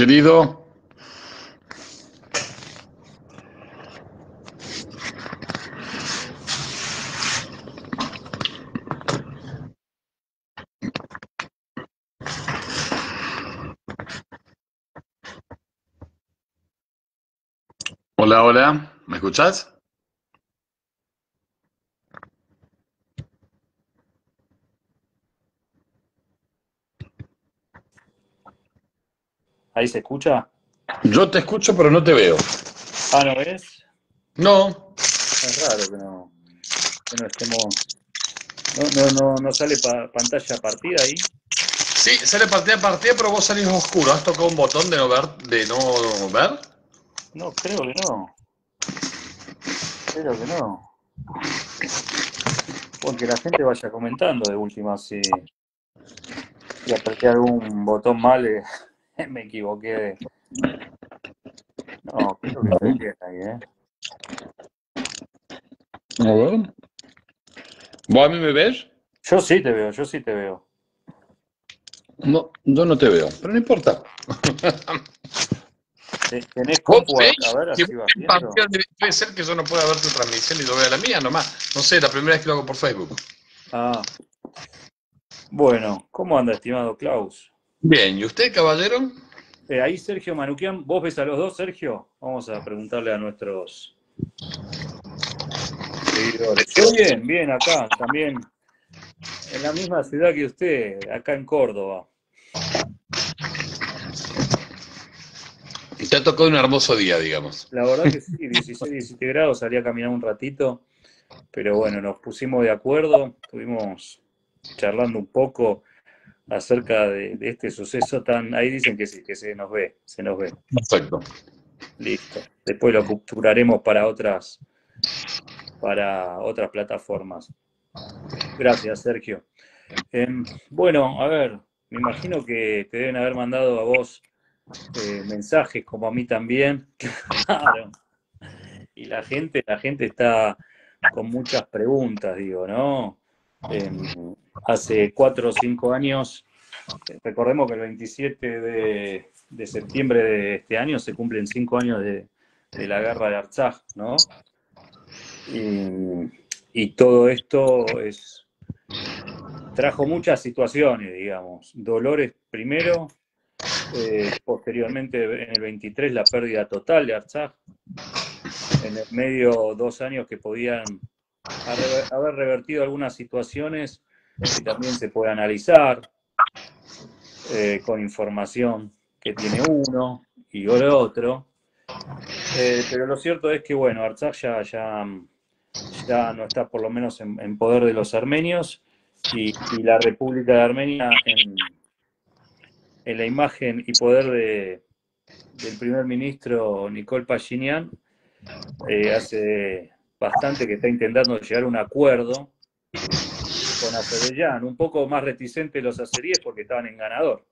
Querido, hola, hola, ¿me escuchás? ¿Ahí se escucha? Yo te escucho, pero no te veo. Ah, ¿no ves? No, Es raro que no estemos. No sale pantalla partida ahí. sí, sale partida, pero vos salís oscuro. ¿Has tocado un botón de no ver? ¿De no ver? No, creo que no. Creo que no. Porque la gente vaya comentando de última si apreté algún botón mal, me equivoqué. No, creo que estoy bien ahí, ¿eh? A ver. ¿Vos a mí me ves? Yo sí te veo, yo sí te veo. No, yo no te veo, pero no importa. ¿Tenés ¿Vos compu a ves? ver Si así vos vas ves viendo? debe ser que yo no pueda ver tu transmisión y yo vea la mía nomás. No sé, la primera vez que lo hago por Facebook. Ah, bueno, ¿cómo anda, estimado Klaus? Bien, ¿y usted, caballero? Ahí Sergio Manuquian, ¿vos ves a los dos, Sergio? Vamos a preguntarle a nuestros seguidores. Yo bien, bien acá, también en la misma ciudad que usted, acá en Córdoba. Te ha tocado un hermoso día, digamos. La verdad que sí, 16, 17 grados, salí a caminar un ratito, pero bueno, nos pusimos de acuerdo, estuvimos charlando un poco acerca de este suceso tan, ahí dicen que sí, que se nos ve, se nos ve. Perfecto. Listo. Después lo capturaremos para otras plataformas. Gracias, Sergio. Bueno, a ver, me imagino que te deben haber mandado a vos mensajes como a mí también. Claro. Y la gente está con muchas preguntas, digo, ¿no? Eh, Hace 4 o 5 años, recordemos que el 27 de septiembre de este año se cumplen 5 años de la guerra de Artsaj, ¿no? Y, y todo esto trajo muchas situaciones, digamos. Dolores primero, posteriormente en el 23 la pérdida total de Artsaj, en el medio 2 años que podían haber revertido algunas situaciones que también se puede analizar con información que tiene uno y el otro. Pero lo cierto es que, bueno, Artsaj ya no está por lo menos en poder de los armenios y la República de Armenia en la imagen y poder del primer ministro Nikol Pashinyan hace bastante que está intentando llegar a un acuerdo con Azerbaiyán, un poco más reticentes los azeríes porque estaban en ganador.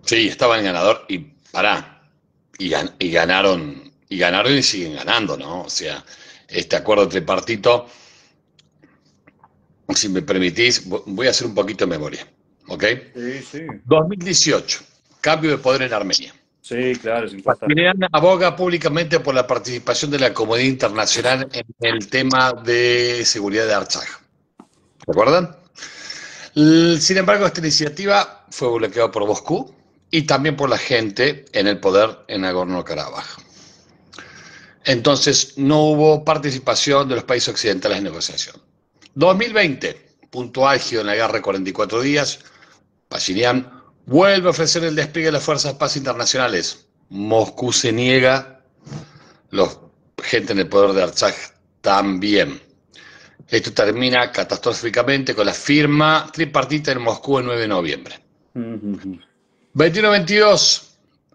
Sí, estaba en ganador y pará. Y ganaron y siguen ganando, ¿no? O sea, este acuerdo tripartito, si me permitís, voy a hacer un poquito de memoria, ¿ok? Sí, sí, 2018, cambio de poder en Armenia. sí, claro, es importante. Pashinyan aboga públicamente por la participación de la comunidad internacional en el tema de seguridad de Artsaj. ¿Recuerdan? Sin embargo, esta iniciativa fue bloqueada por Moscú y también por la gente en el poder en Nagorno-Karabaj. Entonces, no hubo participación de los países occidentales en negociación. 2020, punto álgido en la guerra de 44 días, Pashinyan vuelve a ofrecer el despliegue de las fuerzas de paz internacionales. Moscú se niega, los gente en el poder de Artsaj también. Esto termina catastróficamente con la firma tripartita en Moscú el 9 de noviembre. Uh-huh. 21-22,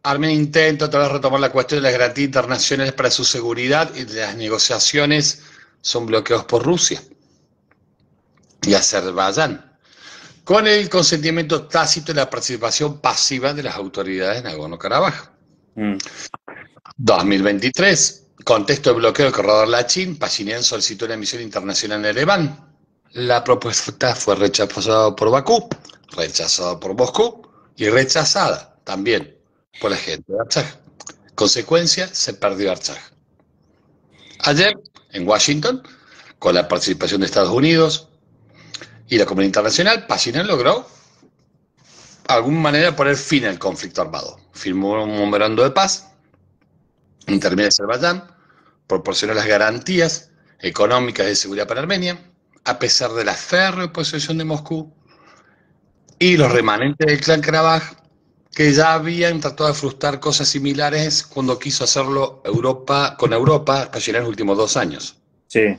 Armenia intenta otra vez retomar la cuestión de las garantías internacionales para su seguridad y las negociaciones son bloqueados por Rusia y Azerbaiyán, con el consentimiento tácito y la participación pasiva de las autoridades de Nagorno-Karabaj. Mm. 2023, contexto de bloqueo del corredor Lachin, Pashinyan solicitó una misión internacional en Ereván. La propuesta fue rechazada por Bakú, rechazada por Moscú y rechazada también por la gente de Artsaj. Consecuencia, se perdió Artsaj. Ayer, en Washington, con la participación de Estados Unidos y la comunidad internacional, Pashinyan logró de alguna manera poner fin al conflicto armado. Firmó un memorando de paz, intermedio de Azerbaiyán, proporcionó las garantías económicas de seguridad para Armenia, a pesar de la férrea oposición de Moscú y los remanentes del clan Karabaj, que ya habían tratado de frustrar cosas similares cuando quiso hacerlo con Europa casi en los últimos 2 años. Sí.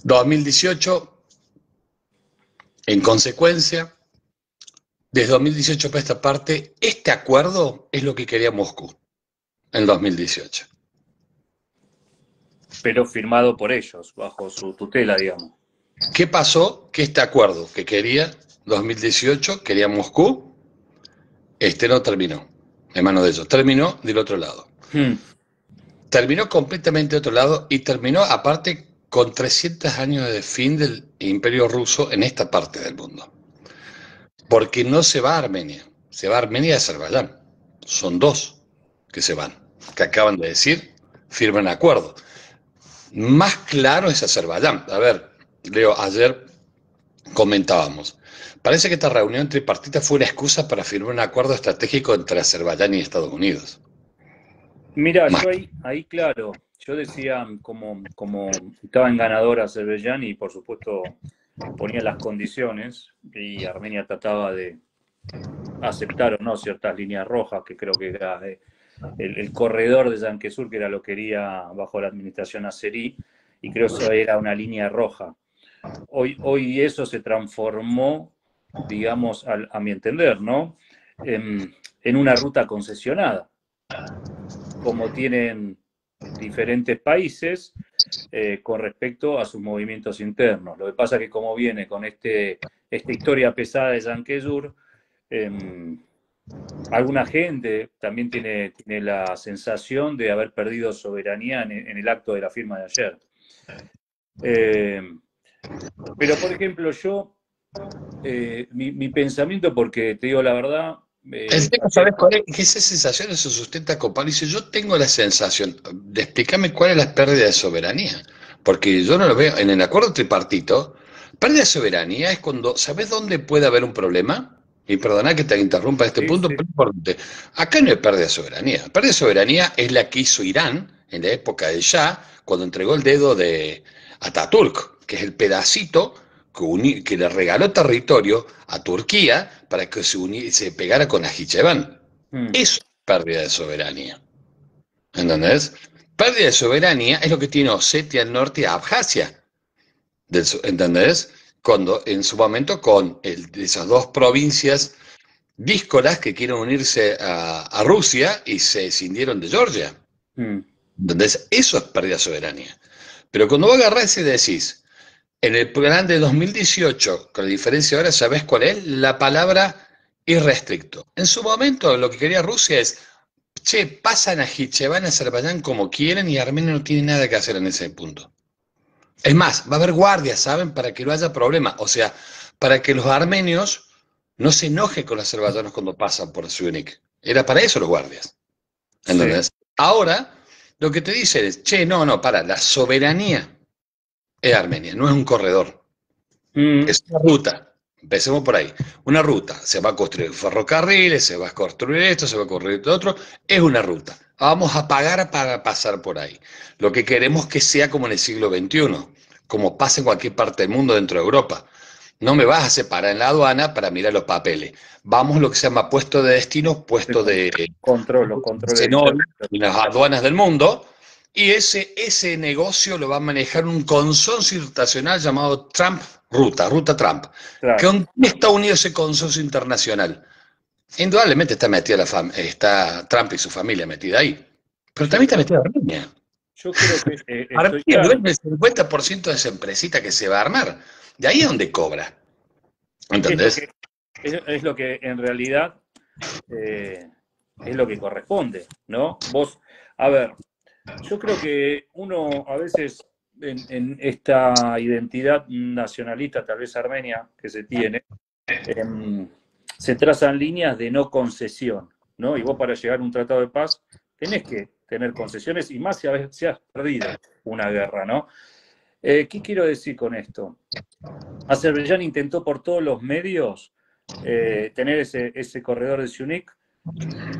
2018, en consecuencia, desde 2018 para esta parte, este acuerdo es lo que quería Moscú en 2018. Pero firmado por ellos, bajo su tutela, digamos. ¿Qué pasó? Que este acuerdo que quería 2018, quería Moscú, no terminó en manos de ellos, terminó del otro lado. Terminó completamente de otro lado y terminó aparte con 300 años de fin del imperio ruso en esta parte del mundo. Porque no se va a Armenia, se va a Armenia y a Azerbaiyán. Son 2 que se van, que acaban de decir, firman acuerdo. Más claro es Azerbaiyán. A ver, Leo, ayer comentábamos. Parece que esta reunión tripartita fue una excusa para firmar un acuerdo estratégico entre Azerbaiyán y Estados Unidos. Mira, yo ahí claro, yo decía como estaba en ganador Azerbaiyán y por supuesto ponía las condiciones y Armenia trataba de aceptar o no ciertas líneas rojas, que creo que era el corredor de Yanquesur, que era lo que quería bajo la administración azerí, y creo que eso era una línea roja. Hoy eso se transformó, digamos, a mi entender, ¿no? En una ruta concesionada, como tienen diferentes países con respecto a sus movimientos internos. Lo que pasa es que como viene con esta historia pesada de Yanquesur, alguna gente también tiene la sensación de haber perdido soberanía en el acto de la firma de ayer. Pero, por ejemplo, yo, mi pensamiento, porque te digo la verdad... ¿Sabes cuál es? Que esa sensación se sustenta con Pablo. Dice, yo tengo la sensación de explicarme cuál es la pérdida de soberanía. Porque yo no lo veo. En el acuerdo tripartito, pérdida de soberanía es cuando, ¿sabes dónde puede haber un problema? Y perdona que te interrumpa este punto, sí. pero es importante. Acá no hay pérdida de soberanía. Pérdida de soberanía es la que hizo Irán en la época de Shah, cuando entregó el dedo de Ataturk, que es el pedacito que le regaló territorio a Turquía para que se pegara con Najicheván. Eso es pérdida de soberanía. ¿Entendés? Pérdida de soberanía es lo que tiene Osetia del Norte y Abjasia. ¿Entendés? Cuando en su momento con esas 2 provincias díscolas que quieren unirse a Rusia y se escindieron de Georgia. ¿Entendés? Eso es pérdida de soberanía. Pero cuando vos agarrás y decís, en el plan de 2018, con la diferencia ahora, ¿sabés cuál es? La palabra irrestricto. En su momento lo que quería Rusia es, che, pasan a Najicheván, a Azerbaiyán como quieren y Armenia no tiene nada que hacer en ese punto. Es más, va a haber guardias, ¿saben? Para que no haya problema. O sea, para que los armenios no se enojen con los azerbaiyanos cuando pasan por Syunik. Era para eso los guardias. ¿Entendés? Sí. Ahora, lo que te dicen es, che, no, la soberanía es Armenia, no es un corredor. Es una ruta. Empecemos por ahí. Una ruta. Se va a construir ferrocarriles, se va a construir esto, se va a construir esto otro. Es una ruta. Vamos a pagar para pasar por ahí. Lo que queremos que sea como en el siglo XXI, como pasa en cualquier parte del mundo dentro de Europa. No me vas a separar en la aduana para mirar los papeles. Vamos lo que se llama puesto de destino, puesto de control en las aduanas del mundo. Y ese negocio lo va a manejar un consorcio internacional llamado Ruta Trump. Claro. ¿Con quién está unido ese consorcio internacional? Indudablemente está Trump y su familia metida ahí. Pero también está metida Armenia. Yo creo que Armenia duerme el 50% de esa empresita que se va a armar. De ahí es donde cobra. ¿Entendés? Es lo que en realidad es lo que corresponde, ¿no? Vos, a ver, yo creo que uno a veces en esta identidad nacionalista, tal vez armenia, que se tiene, se trazan líneas de no concesión, ¿no? Y vos para llegar a un tratado de paz tenés que tener concesiones, y más si has perdido una guerra, ¿no? ¿Qué quiero decir con esto? Azerbaiyán intentó por todos los medios tener ese corredor de Syunik,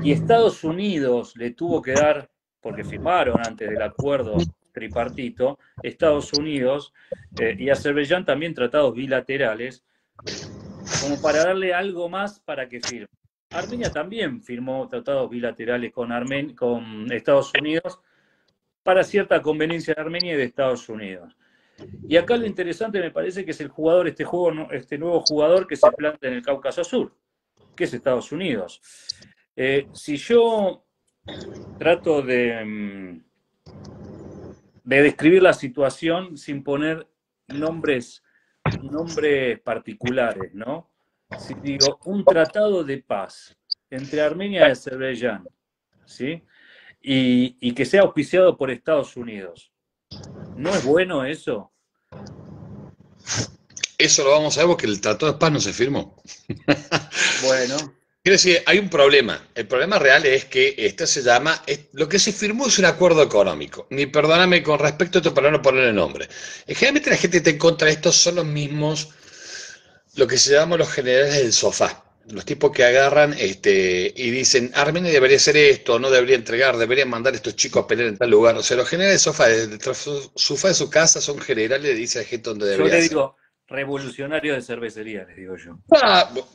y Estados Unidos le tuvo que dar, porque firmaron antes del acuerdo tripartito, Estados Unidos y Azerbaiyán también tratados bilaterales, como para darle algo más para que firme. Armenia también firmó tratados bilaterales con Estados Unidos para cierta conveniencia de Armenia y de Estados Unidos. Y acá lo interesante me parece que es este nuevo jugador que se planta en el Cáucaso Sur, que es Estados Unidos. Si yo trato de describir la situación sin poner nombres particulares, ¿no? Si digo, un tratado de paz entre Armenia y Azerbaiyán, ¿sí? Y que sea auspiciado por Estados Unidos. ¿No es bueno eso? Eso lo vamos a ver porque el Tratado de Paz no se firmó. Bueno. Quiero decir, hay un problema. El problema real es que esto se llama, lo que se firmó es un acuerdo económico. Ni perdóname con respecto a esto para no ponerle nombre. Generalmente la gente que está en contra de esto son los mismos, lo que se llaman los generales del sofá. Los tipos que agarran y dicen, Armenia debería hacer esto, no debería entregar, deberían mandar a estos chicos a pelear en tal lugar. O sea, los generales del sofá, del sofá de su casa son generales, dice la gente donde Yo debería le hacer. digo revolucionario de cervecería, les digo yo.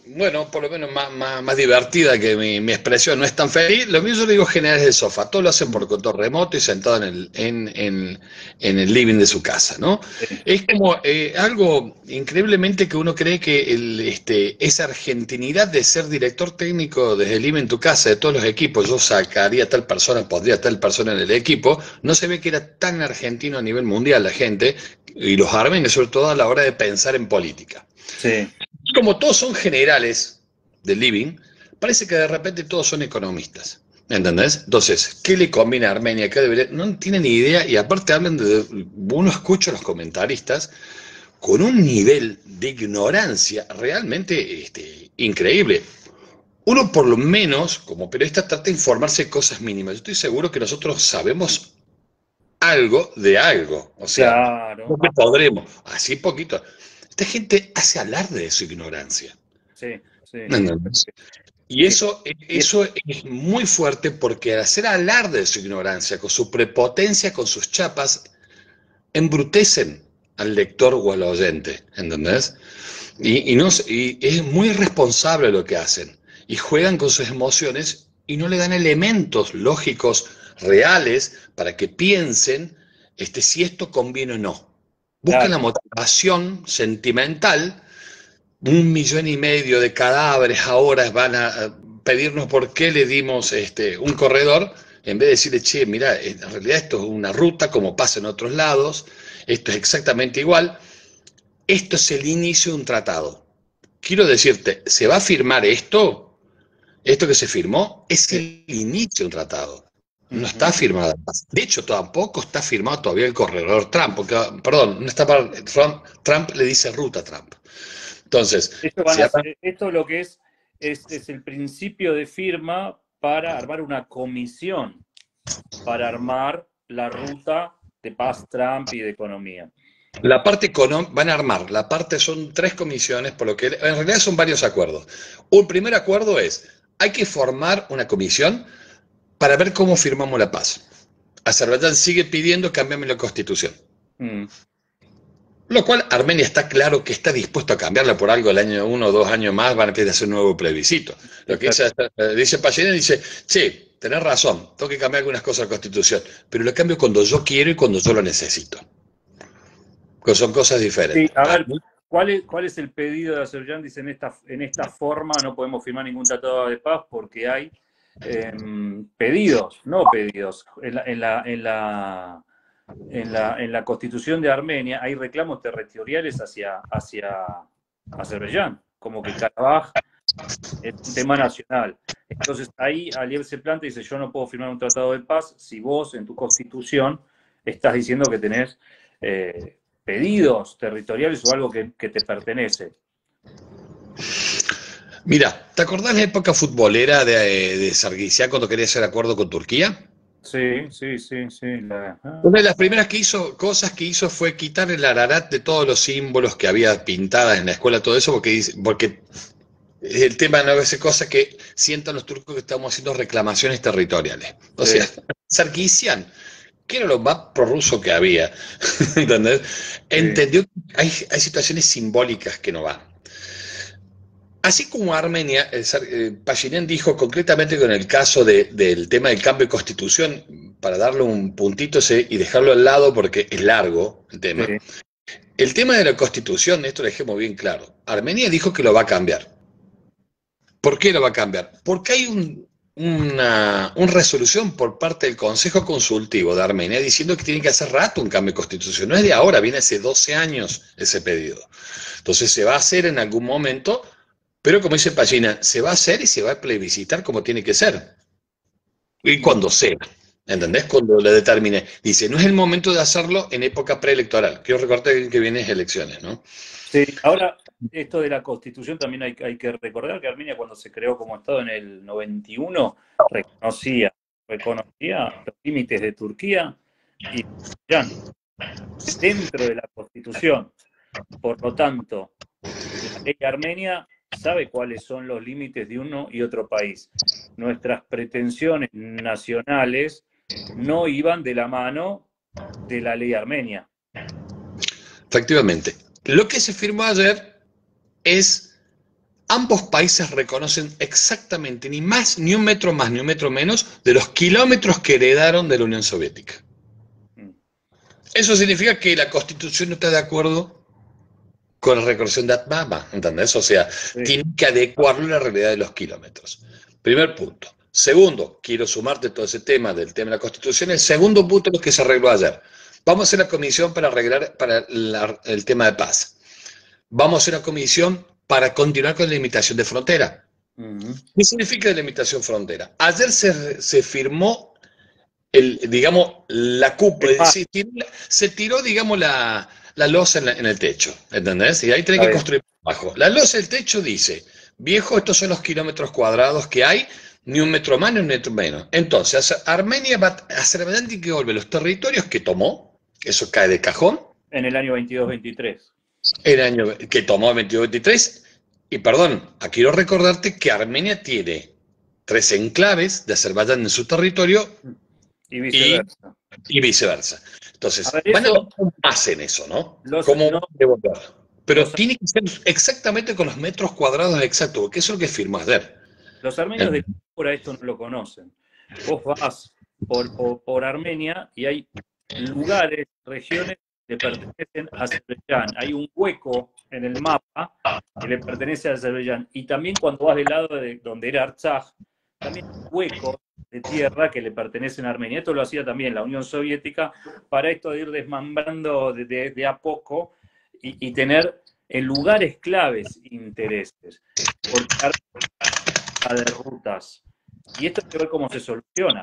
Bueno, por lo menos más divertida que mi expresión, no es tan feliz. Lo mismo yo le digo generales del sofá, todos lo hacen por control remoto y sentado en el living de su casa, ¿no? Sí. Es como algo increíblemente que uno cree que esa argentinidad de ser director técnico desde el living en tu casa, de todos los equipos, yo sacaría tal persona, pondría tal persona en el equipo, no se ve que era tan argentino a nivel mundial la gente, y los armenios sobre todo a la hora de pensar en política. Sí. Y como todos son generales del living, parece que de repente todos son economistas. ¿Entendés? Entonces, ¿qué le conviene a Armenia? ¿Qué debería? No tienen ni idea y aparte hablan de... Uno escucha a los comentaristas con un nivel de ignorancia realmente increíble. Uno por lo menos, como periodista, trata de informarse de cosas mínimas. Yo estoy seguro que nosotros sabemos algo de algo. O sea, Claro. no que podremos, así poquito. Esta gente hace alarde de su ignorancia. Sí, sí. ¿Entendés? Y Sí. eso es muy fuerte porque al hacer alarde de su ignorancia, con su prepotencia, con sus chapas, embrutecen al lector o al oyente, ¿entendés? Y es muy irresponsable lo que hacen. Y juegan con sus emociones y no le dan elementos lógicos reales para que piensen si esto conviene o no. Buscan la Claro. motivación sentimental. 1,5 millones de cadáveres ahora van a pedirnos por qué le dimos un corredor, en vez de decirle, che, mira, en realidad esto es una ruta como pasa en otros lados, esto es exactamente igual, esto es el inicio de un tratado. Quiero decirte, se va a firmar esto que se firmó es Sí. el inicio de un tratado. No está Ujú. firmado. De hecho, tampoco está firmado todavía el corredor Trump, porque, perdón, no está Trump le dice ruta a Trump. Entonces, si Esto lo que es el principio de firma para armar una comisión, para armar la ruta de paz Trump y de economía. la parte económica, van a armar, la parte son 3 comisiones, por lo que en realidad son varios acuerdos. Un primer acuerdo es, hay que formar una comisión para ver cómo firmamos la paz. Azerbaiyán sigue pidiendo cambiarme la constitución. Mm. Lo cual Armenia está claro que está dispuesto a cambiarla por algo el año 1 o 2 años más, van a querer hacer un nuevo plebiscito. Lo que dice Pashinyan dice, sí, tenés razón, tengo que cambiar algunas cosas de la constitución, pero lo cambio cuando yo quiero y cuando yo lo necesito. Que son cosas Sí, diferentes. a ver, ¿cuál es el pedido de Azerbaiyán? Dice, en esta forma no podemos firmar ningún tratado de paz porque hay pedidos, no pedidos. En la constitución de Armenia hay reclamos territoriales hacia Azerbaiyán, como que Karabaj es un tema nacional. Entonces ahí Aliyev se plantea y dice, yo no puedo firmar un tratado de paz si vos en tu constitución estás diciendo que tenés pedidos territoriales o algo que te pertenece. Mira, ¿te acordás la época futbolera de Sarkisian cuando quería hacer acuerdo con Turquía? Sí, sí, sí, sí. Una de las primeras cosas que hizo fue quitar el Ararat de todos los símbolos que había pintadas en la escuela, todo eso, porque el tema no es cosa que sientan los turcos que estamos haciendo reclamaciones territoriales. O sea, Sí, Sarkisian, que era lo más prorruso que había, ¿entendés? sí, Entendió que hay situaciones simbólicas que no van. Así como Armenia, Pashinyan dijo concretamente con el caso del tema del cambio de constitución, para darle un puntito y dejarlo al lado porque es largo sí. el tema de la constitución, esto lo dejemos bien claro, Armenia dijo que lo va a cambiar. ¿Por qué lo va a cambiar? Porque hay una resolución por parte del Consejo Consultivo de Armenia diciendo que tiene que hacer rato un cambio de constitución. No es de ahora, viene hace 12 años ese pedido. Entonces se va a hacer en algún momento, pero como dice Pagina, se va a hacer y se va a plebiscitar como tiene que ser. Y Bien. cuando sea, ¿entendés? Cuando le determine. Dice, no es el momento de hacerlo en época preelectoral. Quiero recordar que vienen elecciones, ¿no? Sí, ahora, esto de la Constitución también hay que recordar que Armenia cuando se creó como Estado en el 91 reconocía los límites de Turquía y Azerbaiyán dentro de la Constitución. Por lo tanto, la ley armenia sabe cuáles son los límites de uno y otro país. Nuestras pretensiones nacionales no iban de la mano de la ley armenia. Efectivamente. Lo que se firmó ayer es, ambos países reconocen exactamente, ni más, ni un metro más, ni un metro menos, de los kilómetros que heredaron de la Unión Soviética. Mm. Eso significa que la Constitución no está de acuerdo con la recorrición de Atmama, ¿entendés? O sea, Sí. tiene que adecuarlo a la realidad de los kilómetros. Primer punto. Segundo, quiero sumarte todo ese tema del tema de la Constitución. El segundo punto es lo que se arregló ayer. Vamos a hacer la comisión para arreglar el tema de paz. Vamos a hacer una comisión para continuar con la limitación de frontera. Uh-huh. ¿Qué significa la limitación frontera? Ayer se firmó, digamos, la cúpula, se tiró, digamos, la losa en el techo, ¿entendés? Y ahí tenés Está que bien. construir abajo. La losa del techo dice, viejo, estos son los kilómetros cuadrados que hay, ni un metro más ni un metro menos. Entonces, Armenia Azerbaiyán tiene que volver los territorios que tomó, eso cae de cajón, En el año 22-23. el año que tomó el 22-23. Y perdón, quiero recordarte que Armenia tiene 3 enclaves de Azerbaiyán en su territorio Y y, viceversa. y viceversa. A Entonces, ver, van a ver eso, cómo hacen eso, ¿no? los, ¿Cómo no, devolver? Pero los, tiene que ser exactamente con los metros cuadrados exactos, porque eso es lo que firmó ayer. los armenios de por esto no lo conocen. Vos vas por Armenia y hay lugares, regiones que le pertenecen a Azerbaiyán. Hay un hueco en el mapa que le pertenece a Azerbaiyán. Y también cuando vas del lado de donde era Artsaj, también hay huecos de tierra que le pertenecen a Armenia. Esto lo hacía también la Unión Soviética para esto de ir desmembrando de a poco y tener en lugares claves intereses. Porque Armenia de rutas. Y esto hay que ver cómo se soluciona.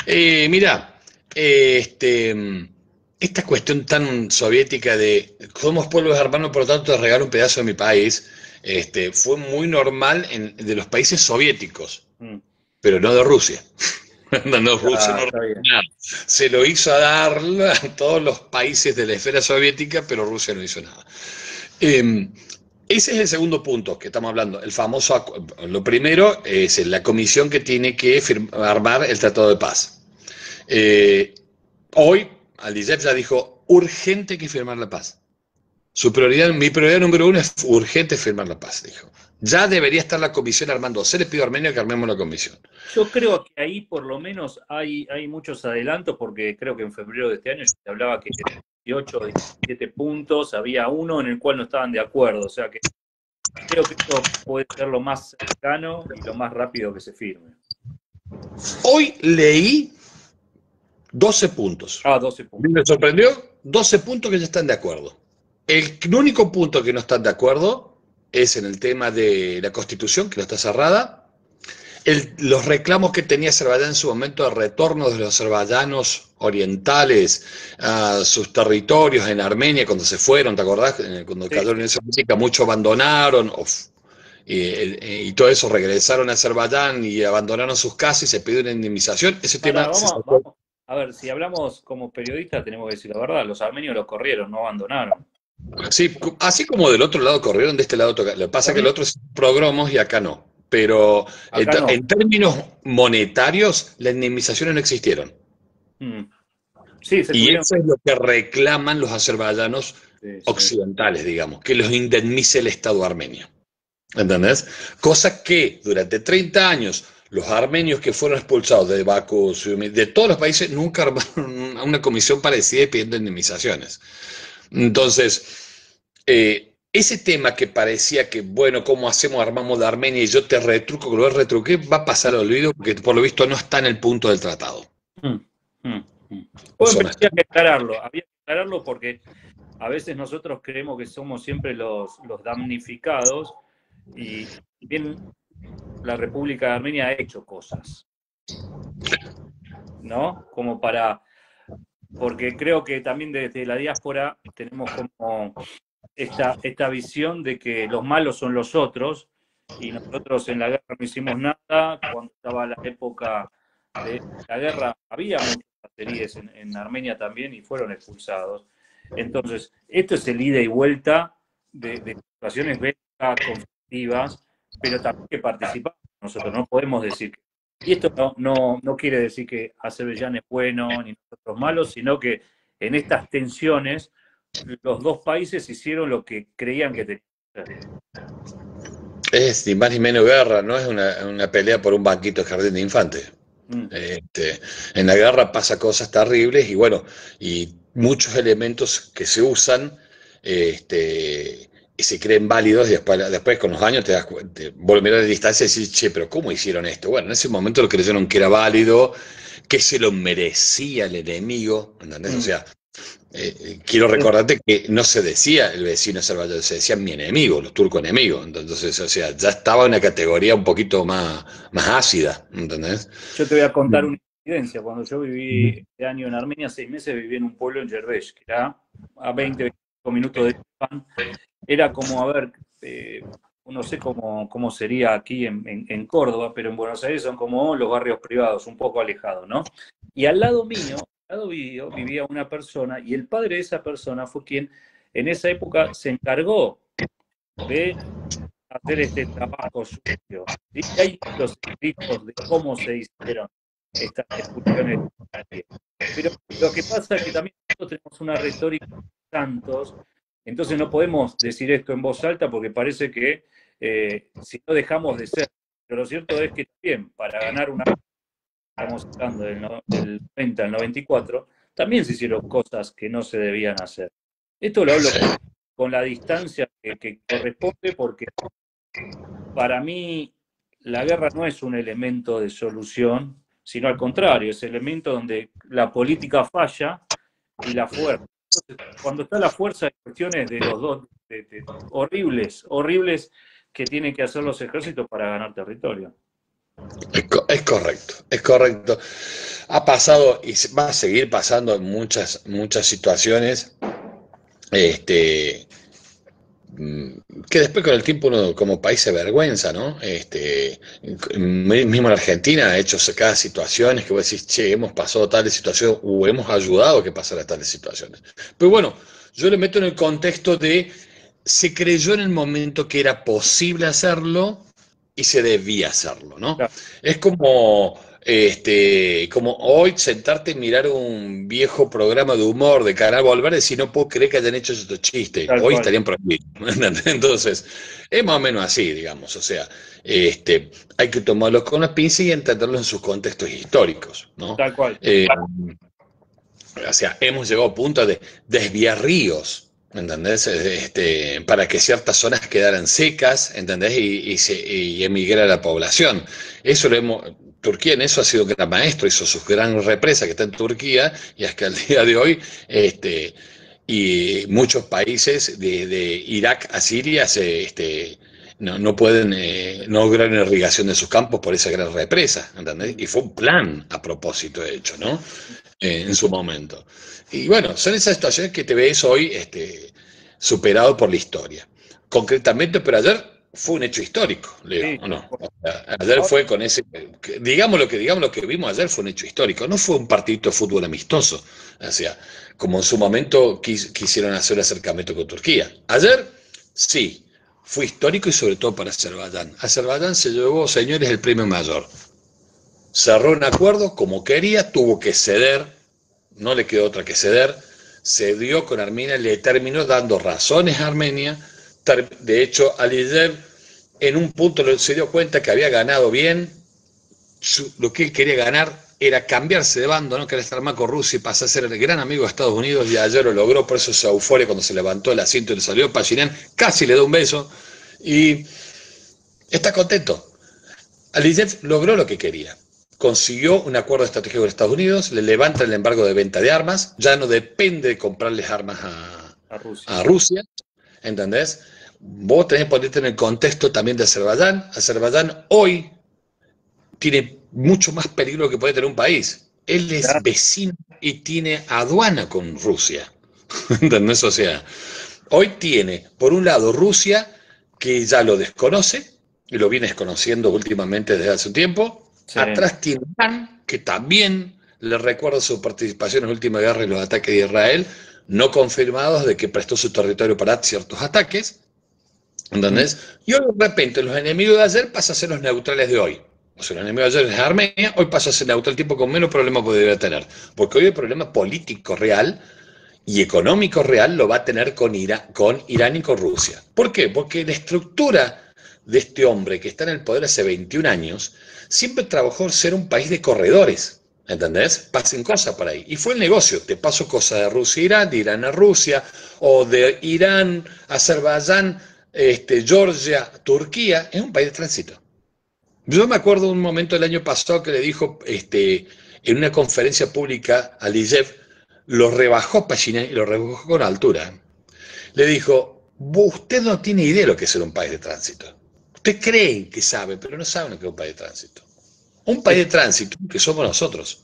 Mira, esta cuestión tan soviética de somos pueblos hermanos, por lo tanto te regalo un pedazo de mi país, fue muy normal de los países soviéticos, Mm. pero no de Rusia. No, Rusia Ah, no está bien. nada. Se lo hizo a dar a todos los países de la esfera soviética, pero Rusia no hizo nada. Eh, Ese es el segundo punto que estamos hablando, el famoso, lo primero es la comisión que tiene que armar el Tratado de Paz. Eh, Hoy, Aliyev ya dijo, urgente que firmar la paz. Mi prioridad número uno es urgente firmar la paz, dijo. Ya debería estar la comisión armando. Se le pido a Armenia que armemos la comisión. Yo creo que ahí por lo menos hay muchos adelantos, porque creo que en febrero de este año se hablaba que 18 o 17 puntos, había uno en el cual no estaban de acuerdo. O sea que creo que esto puede ser lo más cercano y lo más rápido que se firme. Hoy leí 12 puntos. Ah, 12 puntos. Me sorprendió 12 puntos que ya están de acuerdo. El único punto que no están de acuerdo es en el tema de la Constitución, que no está cerrada. Los reclamos que tenía Azerbaiyán en su momento de retorno de los azerbaiyanos orientales a sus territorios en Armenia cuando se fueron, ¿te acordás? Cuando Sí, cayó la Unión Soviética, muchos abandonaron y todo eso, regresaron a Azerbaiyán y abandonaron sus casas y se pidió una indemnización. Ese Ahora, tema se sacó. vamos. A ver, si hablamos como periodistas, tenemos que decir la verdad. Los armenios los corrieron, no abandonaron. Sí, así como del otro lado corrieron, de este lado tocaron. Lo que pasa es que el otro es progromos y acá no. Pero Acá no. en términos monetarios, las indemnizaciones no existieron. Mm. Sí, se Y tuvieron. eso es lo que reclaman los azerbaiyanos Sí, sí. occidentales, digamos, que los indemnice el Estado armenio. ¿Entendés? Cosa que durante 30 años los armenios que fueron expulsados de Bakú, de todos los países, nunca armaron una comisión parecida pidiendo indemnizaciones. Entonces, ese tema que parecía que, bueno, ¿cómo hacemos? Armamos de Armenia y yo te retruco, que lo retruqué, va a pasar al olvido porque por lo visto no está en el punto del tratado. Mm, mm, mm. Eso Bueno, no pero está. había que aclararlo porque a veces nosotros creemos que somos siempre los damnificados y bien la República de Armenia ha hecho cosas, ¿no? Como para, porque creo que también desde la diáspora tenemos como esta visión de que los malos son los otros y nosotros en la guerra no hicimos nada. Cuando estaba la época de la guerra había muchos azeríes en Armenia también y fueron expulsados. Entonces, esto es el ida y vuelta de situaciones bélicas, conflictivas, pero también que participamos nosotros. No podemos decir que... Y esto no quiere decir que Azerbaiyán es bueno ni nosotros malos, sino que en estas tensiones los dos países hicieron lo que creían que tenían que hacer. Es ni más ni menos guerra, no es una pelea por un banquito de jardín de infantes. Mm. En la guerra pasa cosas terribles y bueno, y muchos elementos que se usan y se creen válidos y después con los años te das cuenta, vos mirar a distancia y decís, che, pero ¿cómo hicieron esto? Bueno, en ese momento lo creyeron que era válido, que se lo merecía el enemigo, ¿entendés? O Mm. sea, quiero recordarte que no se decía el vecino azerbaiyano, se decía mi enemigo, los turcos enemigos. Entonces, o sea, ya estaba en una categoría un poquito más ácida, ¿entendés? Yo te voy a contar una incidencia. Cuando yo viví este año en Armenia, 6 meses, viví en un pueblo en Yerbesh, que era a 25 minutos de Yerevan. Era como, a ver, no sé cómo sería aquí en Córdoba, pero en Buenos Aires son como los barrios privados, un poco alejados, ¿no? Y al lado mío, vivía una persona y el padre de esa persona fue quien en esa época se encargó de hacer este trabajo sucio. ¿Sí? Y hay los escritos de cómo se hicieron estas expulsiones. Pero lo que pasa es que también nosotros tenemos una retórica de santos, entonces no podemos decir esto en voz alta porque parece que si no dejamos de ser. Pero lo cierto es que también para ganar una, estamos hablando del 90 al 94, también se hicieron cosas que no se debían hacer. Esto lo hablo con la distancia que corresponde porque para mí la guerra no es un elemento de solución, sino al contrario, es el elemento donde la política falla y la fuerza. Entonces, cuando está la fuerza, hay cuestiones de los dos horribles que tienen que hacer los ejércitos para ganar territorio. Es correcto, es correcto. Ha pasado y va a seguir pasando en muchas situaciones. Que después con el tiempo uno como país se avergüenza, ¿no? Mismo en Argentina ha hecho cada situaciones que vos decís, che, hemos pasado tales situaciones o hemos ayudado a que pasaran tales situaciones. Pero bueno, yo le meto en el contexto de se creyó en el momento que era posible hacerlo y se debía hacerlo, ¿no? Claro, Es como hoy sentarte y mirar un viejo programa de humor de Canal Volver y decir, no puedo creer que hayan hecho estos chistes. tal Hoy cual, estarían prohibidos. Entonces, es más o menos así, digamos. O sea, hay que tomarlos con las pinzas y entenderlos en sus contextos históricos, ¿no? tal cual. O sea, hemos llegado a punto de desviar ríos, ¿entendés? Para que ciertas zonas quedaran secas, ¿entendés? Y emigrar a la población. Eso lo hemos... Turquía en eso ha sido un gran maestro, hizo sus grandes represas que está en Turquía, y hasta el día de hoy, y muchos países de Irak a Siria no pueden no lograr irrigación de sus campos por esa gran represa, ¿entendés? Y fue un plan a propósito hecho, ¿no? En su momento. Y bueno, son esas situaciones que te ves hoy superado por la historia. Concretamente, pero ayer fue un hecho histórico, Leo, Sí. ¿o no? O sea, ayer fue con ese, digamos lo que vimos ayer fue un hecho histórico, no fue un partidito de fútbol amistoso, o sea, como en su momento quisieron hacer el acercamiento con Turquía. Ayer, sí, fue histórico y sobre todo para Azerbaiyán. Azerbaiyán se llevó, señores, el premio mayor. Cerró un acuerdo como quería, tuvo que ceder, no le quedó otra que ceder, cedió con Armenia, le terminó dando razones a Armenia. De hecho, Aliyev en un punto se dio cuenta que había ganado bien, lo que él quería ganar era cambiarse de bando, no querer estar más con Rusia y pasar a ser el gran amigo de Estados Unidos, y ayer lo logró, por eso esa euforia cuando se levantó el asiento y le salió Pashinyan, casi le da un beso, y está contento. Aliyev logró lo que quería. Consiguió un acuerdo estratégico con Estados Unidos, le levanta el embargo de venta de armas, ya no depende de comprarles armas A Rusia. a Rusia, ¿entendés? Vos tenés que ponerte en el contexto también de Azerbaiyán. Azerbaiyán hoy tiene mucho más peligro que puede tener un país. Él es Claro. vecino y tiene aduana con Rusia. ¿Entendés? O sea, hoy tiene, por un lado, Rusia, que ya lo desconoce, y lo viene desconociendo últimamente desde hace un tiempo. Sí. Atrás tiene Irán, que también le recuerda su participación en la última guerra y los ataques de Israel, no confirmados de que prestó su territorio para ciertos ataques. Mm. ¿Entendés? Y hoy de repente los enemigos de ayer pasan a ser los neutrales de hoy. O sea, los enemigos de ayer es Armenia, hoy pasa a ser neutral, el tipo con menos problemas podría tener. Porque hoy el problema político real y económico real lo va a tener con Irán y con Rusia. ¿Por qué? Porque la estructura de este hombre que está en el poder hace 21 años siempre trabajó en ser un país de corredores. ¿Entendés? Pasen cosas por ahí. Y fue el negocio. Te paso cosas de Rusia a Irán, de Irán a Rusia, o de Irán a Azerbaiyán, Georgia, Turquía. Es un país de tránsito. Yo me acuerdo de un momento el año pasado que le dijo en una conferencia pública a Aliyev, lo rebajó Pashinyan y lo rebajó con altura. Le dijo, usted no tiene idea de lo que es ser un país de tránsito. Usted creen que sabe, pero no saben lo que es un país de tránsito. Un país de tránsito, que somos nosotros.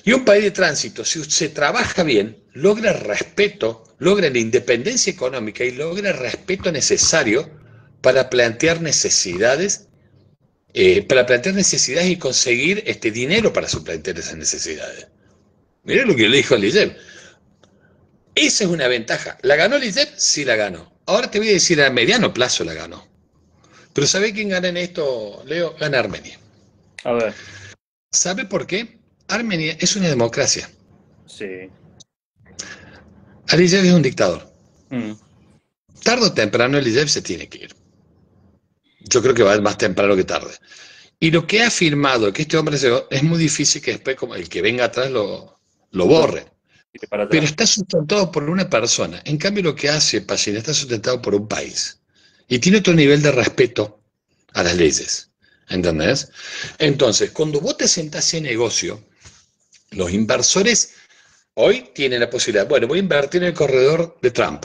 Y un país de tránsito, si se trabaja bien, logra respeto, logra la independencia económica y logra el respeto necesario para plantear necesidades y conseguir dinero para suplantar esas necesidades. Mirá lo que le dijo Aliyev. Esa es una ventaja. ¿La ganó Aliyev? Sí la ganó. Ahora te voy a decir, a mediano plazo la ganó. Pero ¿sabe quién gana en esto, Leo? Gana Armenia. A ver. ¿Sabe por qué? Armenia es una democracia. Sí. Aliyev es un dictador. Mm. Tarde o temprano Aliyev se tiene que ir. Yo creo que va más temprano que tarde. Y lo que ha afirmado que este hombre es muy difícil que después como el que venga atrás lo borre. Para Pero atrás. está sustentado por una persona. En cambio, lo que hace Pashinyan está sustentado por un país. Y tiene otro nivel de respeto a las leyes. ¿Entendés? Entonces, cuando vos te sentás en negocio, los inversores hoy tienen la posibilidad, bueno, voy a invertir en el corredor de Trump.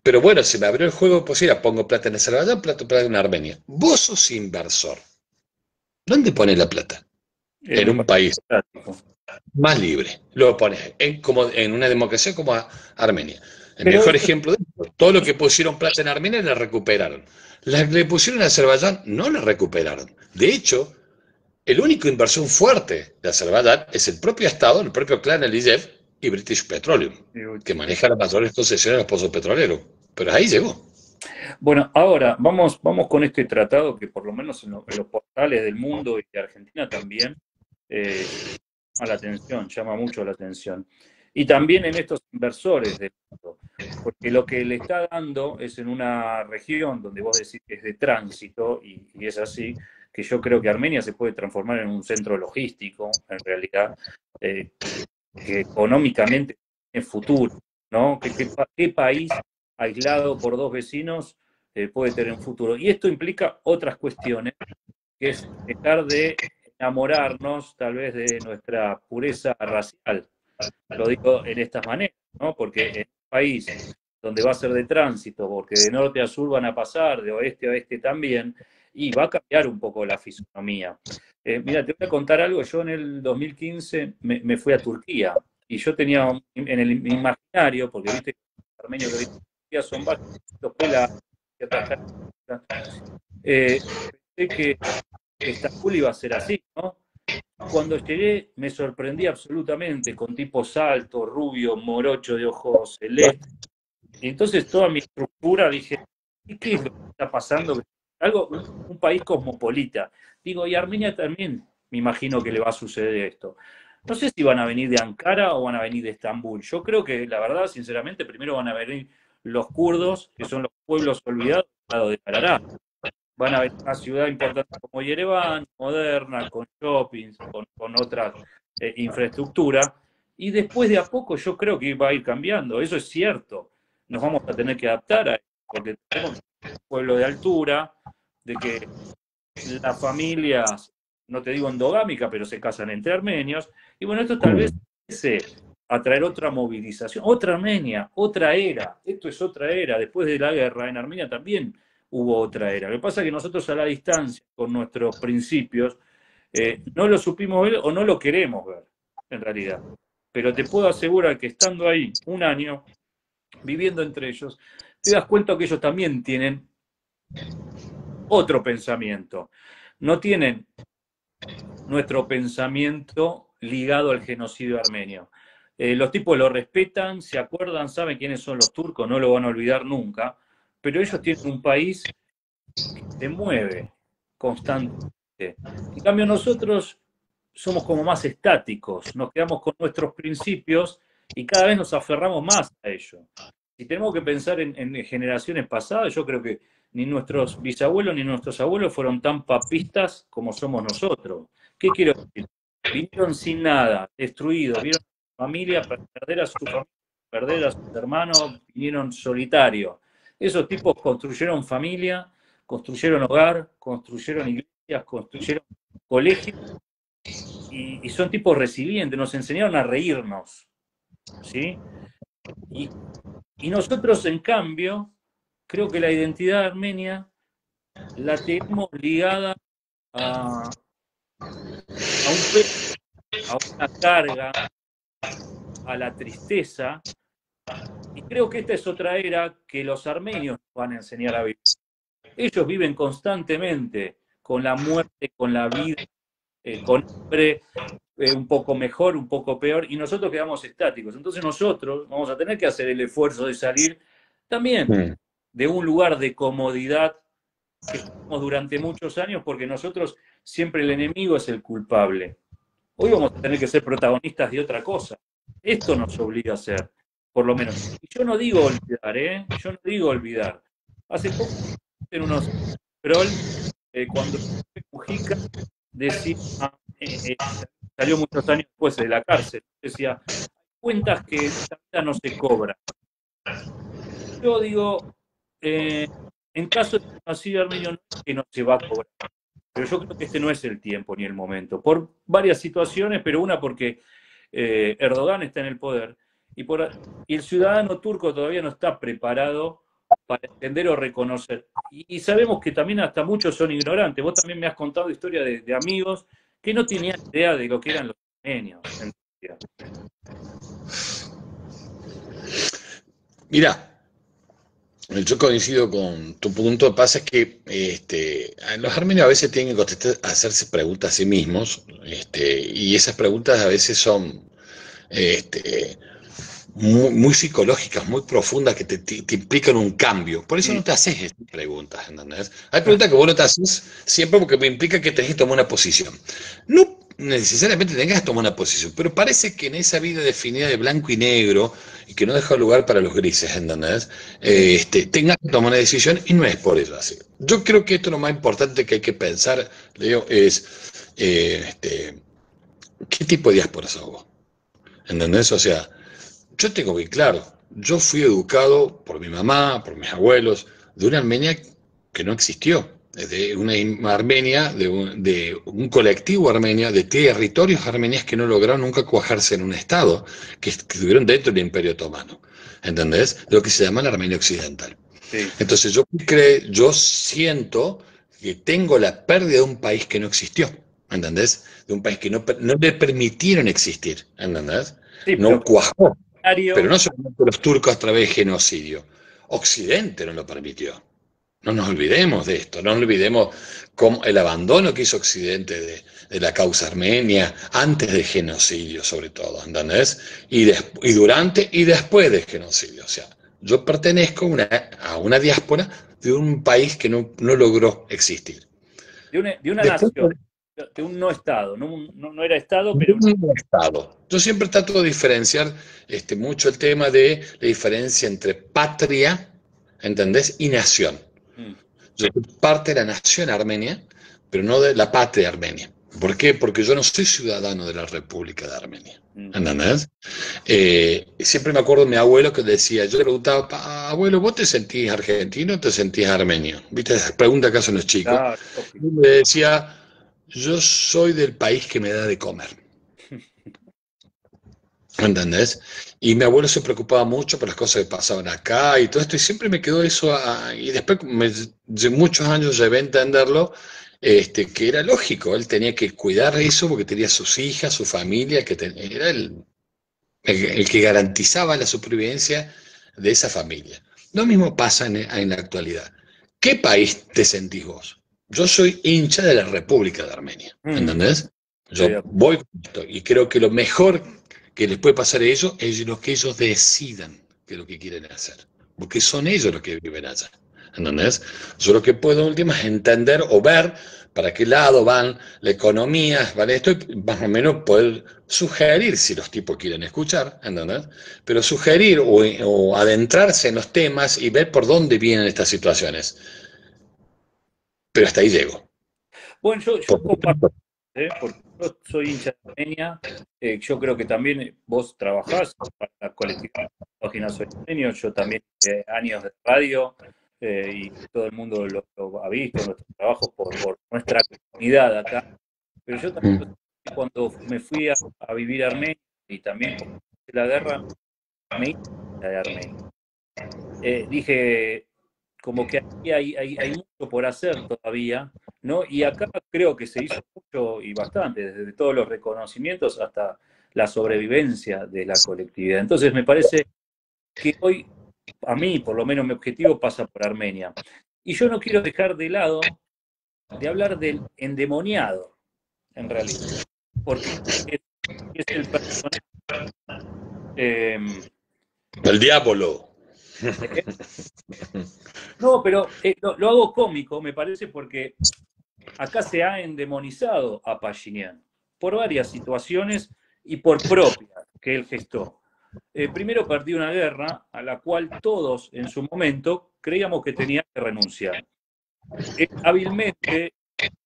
Pero bueno, se me abrió el juego de posibilidad, pongo plata en Azerbaiyán, plata en Armenia. Vos sos inversor. ¿Dónde pones la plata? En En un un país país democrático. más libre. Lo pones como en una democracia como Armenia. El Pero mejor eso, ejemplo de esto, todo lo que pusieron plata en Armenia la recuperaron. La que le pusieron en Azerbaiyán no la recuperaron. De hecho, el único inversión fuerte de Azerbaiyán es el propio Estado, el propio clan Aliyev y British Petroleum, que maneja las mayores concesiones de los pozos petroleros. Pero ahí llegó. bueno, ahora vamos con este tratado que por lo menos en los portales del mundo y de Argentina también llama la atención, llama mucho la atención. Y también en estos inversores del mundo, porque lo que le está dando es en una región donde vos decís que es de tránsito, y es así, que yo creo que Armenia se puede transformar en un centro logístico, en realidad, que económicamente tiene futuro, ¿no? ¿Qué país aislado por dos vecinos puede tener un futuro? Y esto implica otras cuestiones, que es dejar de enamorarnos tal vez de nuestra pureza racial. Lo digo en estas maneras, ¿no? Porque en un país donde va a ser de tránsito, porque de norte a sur van a pasar, de oeste a oeste también, y va a cambiar un poco la fisonomía. Mira, te voy a contar algo. Yo en el 2015 me fui a Turquía y yo tenía en el imaginario, porque viste que los armenios que viven en Turquía son bajos, los pelados, Pensé que Estambul iba a ser así, ¿no? Cuando llegué me sorprendí absolutamente con tipos altos, rubios, morocho de ojos celestes. Y entonces toda mi estructura dije, ¿y qué es lo que está pasando? Algo, un país cosmopolita. Digo, y a Armenia también me imagino que le va a suceder esto. No sé si van a venir de Ankara o van a venir de Estambul. Yo creo que, la verdad, sinceramente, primero van a venir los kurdos, que son los pueblos olvidados al lado de Tarará. Van a venir a una ciudad importante como Yerevan, moderna, con shoppings, con otras infraestructura. Y después de a poco yo creo que va a ir cambiando. Eso es cierto. Nos vamos a tener que adaptar a eso, porque tenemos un pueblo de altura, de que las familias, no te digo endogámicas, pero se casan entre armenios. Y bueno, esto tal vez atraer otra movilización, otra Armenia, otra era. Esto es otra era. Después de la guerra en Armenia también hubo otra era. Lo que pasa es que nosotros a la distancia, con nuestros principios, no lo supimos ver o no lo queremos ver, en realidad. Pero te puedo asegurar que estando ahí un año, viviendo entre ellos, te das cuenta que ellos también tienen otro pensamiento. No tienen nuestro pensamiento ligado al genocidio armenio. Los tipos lo respetan, se acuerdan, saben quiénes son los turcos, no lo van a olvidar nunca, pero ellos tienen un país que se mueve constantemente. En cambio, nosotros somos como más estáticos, nos quedamos con nuestros principios y cada vez nos aferramos más a ellos. Si tenemos que pensar en generaciones pasadas, yo creo que ni nuestros bisabuelos ni nuestros abuelos fueron tan papistas como somos nosotros. ¿Qué quiero decir? Vinieron sin nada, destruidos, vieron a su familia, perder a su familia, perder a sus hermanos, vinieron solitarios. Esos tipos construyeron familia, construyeron hogar, construyeron iglesias, construyeron colegios y son tipos resilientes, nos enseñaron a reírnos, ¿sí? Y nosotros, en cambio, creo que la identidad armenia la tenemos ligada a un peso, a una carga, a la tristeza, y creo que esta es otra era que los armenios van a enseñar a vivir. Ellos viven constantemente con la muerte, con la vida, con hambre, un poco mejor, un poco peor, y nosotros quedamos estáticos. Entonces nosotros vamos a tener que hacer el esfuerzo de salir también de un lugar de comodidad que estamos durante muchos años, porque nosotros siempre el enemigo es el culpable. Hoy vamos a tener que ser protagonistas de otra cosa. Esto nos obliga a ser, por lo menos. Y yo no digo olvidar, ¿eh? Yo no digo olvidar. Hace poco en unos cuando Mujica decía, salió muchos años después de la cárcel, decía, hay cuentas que en esta vida no se cobran. Yo digo, en caso de genocidio armenio, no es que no se va a cobrar. Pero yo creo que este no es el tiempo ni el momento, por varias situaciones, pero una porque Erdogan está en el poder y el ciudadano turco todavía no está preparado para entender o reconocer. Y sabemos que también hasta muchos son ignorantes. Vos también me has contado historias de amigos que no tenían idea de lo que eran los armenios. Mira, yo coincido con tu punto. Lo que pasa es que los armenios a veces tienen que hacerse preguntas a sí mismos, y esas preguntas a veces son muy psicológicas, muy profundas, que te implican un cambio. Por eso no te haces estas preguntas, ¿entendés? Hay preguntas que vos no te haces siempre porque me implica que tenés que tomar una posición. No necesariamente tengas que tomar una posición, pero parece que en esa vida definida de blanco y negro y que no deja lugar para los grises, ¿entendés? Tengas que tomar una decisión y no es por eso así. Yo creo que esto es lo más importante que hay que pensar, Leo, es ¿qué tipo de diáspora sos vos? ¿Entendés? O sea, yo tengo bien claro, yo fui educado por mi mamá, por mis abuelos, de una Armenia que no existió, de una Armenia, de un colectivo armenio, de territorios armenios que no lograron nunca cuajarse en un estado, que estuvieron dentro del Imperio Otomano, ¿entendés? De lo que se llama la Armenia Occidental. Sí. Entonces yo siento que tengo la pérdida de un país que no existió, ¿entendés? De un país que no le permitieron existir, ¿entendés? Sí, No cuajó. pero Pero no solamente los turcos a través de genocidio. Occidente no lo permitió. No nos olvidemos de esto, no nos olvidemos cómo el abandono que hizo Occidente de la causa armenia, antes del genocidio sobre todo, ¿entendés? Y durante y después del genocidio. O sea, yo pertenezco a una diáspora de un país que no logró existir. De una Después, nación, de un no Estado. No era Estado, pero un Estado. Yo siempre trato de diferenciar mucho el tema de la diferencia entre patria, ¿entendés? Y nación. mm, Yo soy parte de la nación armenia, pero no de la patria armenia. ¿Por qué? Porque yo no soy ciudadano de la República de Armenia. mm. ¿Entendés? Siempre me acuerdo de mi abuelo que decía, yo le preguntaba, abuelo, ¿vos te sentís argentino o te sentís armenio? ¿Viste esa pregunta que hacen los chicos? Claro, Y me decía, yo soy del país que me da de comer. ¿Entendés? Y mi abuelo se preocupaba mucho por las cosas que pasaban acá y todo esto, y siempre me quedó eso, y después de muchos años llevé a entenderlo, que era lógico, él tenía que cuidar eso porque tenía sus hijas, su familia, era el que garantizaba la supervivencia de esa familia. Lo mismo pasa en la actualidad. ¿Qué país te sentís vos? Yo soy hincha de la República de Armenia, Mm, ¿entendés? Yo estoy de acuerdo. voy con esto y creo que lo mejor que les puede pasar a ellos es lo que ellos decidan que es lo que quieren hacer, porque son ellos los que viven allá, ¿entendés? Yo lo que puedo último es entender o ver para qué lado van la economía, van esto, y más o menos poder sugerir si los tipos quieren escuchar, ¿entendés? Pero sugerir o adentrarse en los temas y ver por dónde vienen estas situaciones. Pero hasta ahí llego. Bueno, Por- yo comparto, porque yo soy hincha de Armenia. Yo creo que también vos trabajás para la colectividad Página Soy Armenio. Yo también hice años de radio, y todo el mundo lo ha visto, nuestros trabajos por nuestra comunidad acá. Pero yo también cuando me fui a vivir a Armenia y también cuando empecé la guerra, me hice de Armenia. Dije, como que aquí hay mucho por hacer todavía, ¿no? Y acá creo que se hizo mucho y bastante, desde todos los reconocimientos hasta la sobrevivencia de la colectividad. Entonces me parece que hoy, a mí por lo menos mi objetivo pasa por Armenia. Y yo no quiero dejar de lado de hablar del endemoniado, en realidad, porque es el personaje. eh, El diablo. no, pero lo hago cómico, me parece, porque acá se ha endemonizado a Pachinian por varias situaciones y por propias que él gestó. Primero perdió una guerra a la cual todos en su momento creíamos que tenía que renunciar. Hábilmente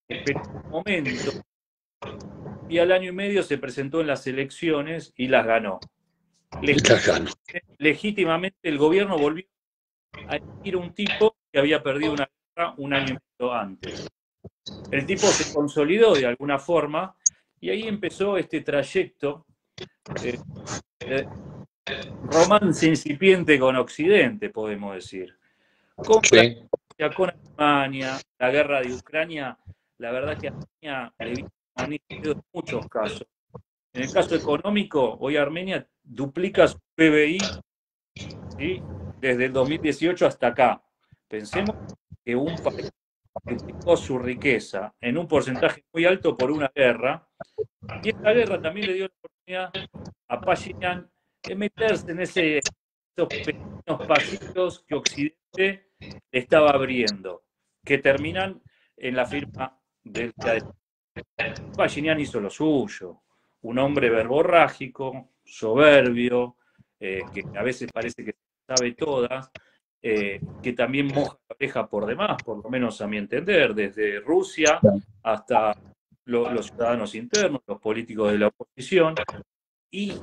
esperó un momento y al año y medio se presentó en las elecciones y las ganó. Cajano. Legítimamente el gobierno volvió a elegir un tipo que había perdido una guerra un año y medio antes. El tipo se consolidó de alguna forma y ahí empezó este trayecto, eh, de romance incipiente con Occidente, podemos decir. Con Sí. Francia, con Alemania, la guerra de Ucrania, la verdad que a Armenia le vino en muchos casos. En el caso económico, hoy Armenia duplica su PBI, ¿sí? Desde el 2018 hasta acá. Pensemos que un país duplicó su riqueza en un porcentaje muy alto por una guerra, y esta guerra también le dio la oportunidad a Pashinyan de meterse en esos pequeños pasillos que Occidente le estaba abriendo, que terminan en la firma del día de Pashinyan. Hizo lo suyo, un hombre verborrágico, soberbio, que a veces parece que sabe todas, que también moja la oreja por demás, por lo menos a mi entender, desde Rusia hasta los ciudadanos internos, los políticos de la oposición. Y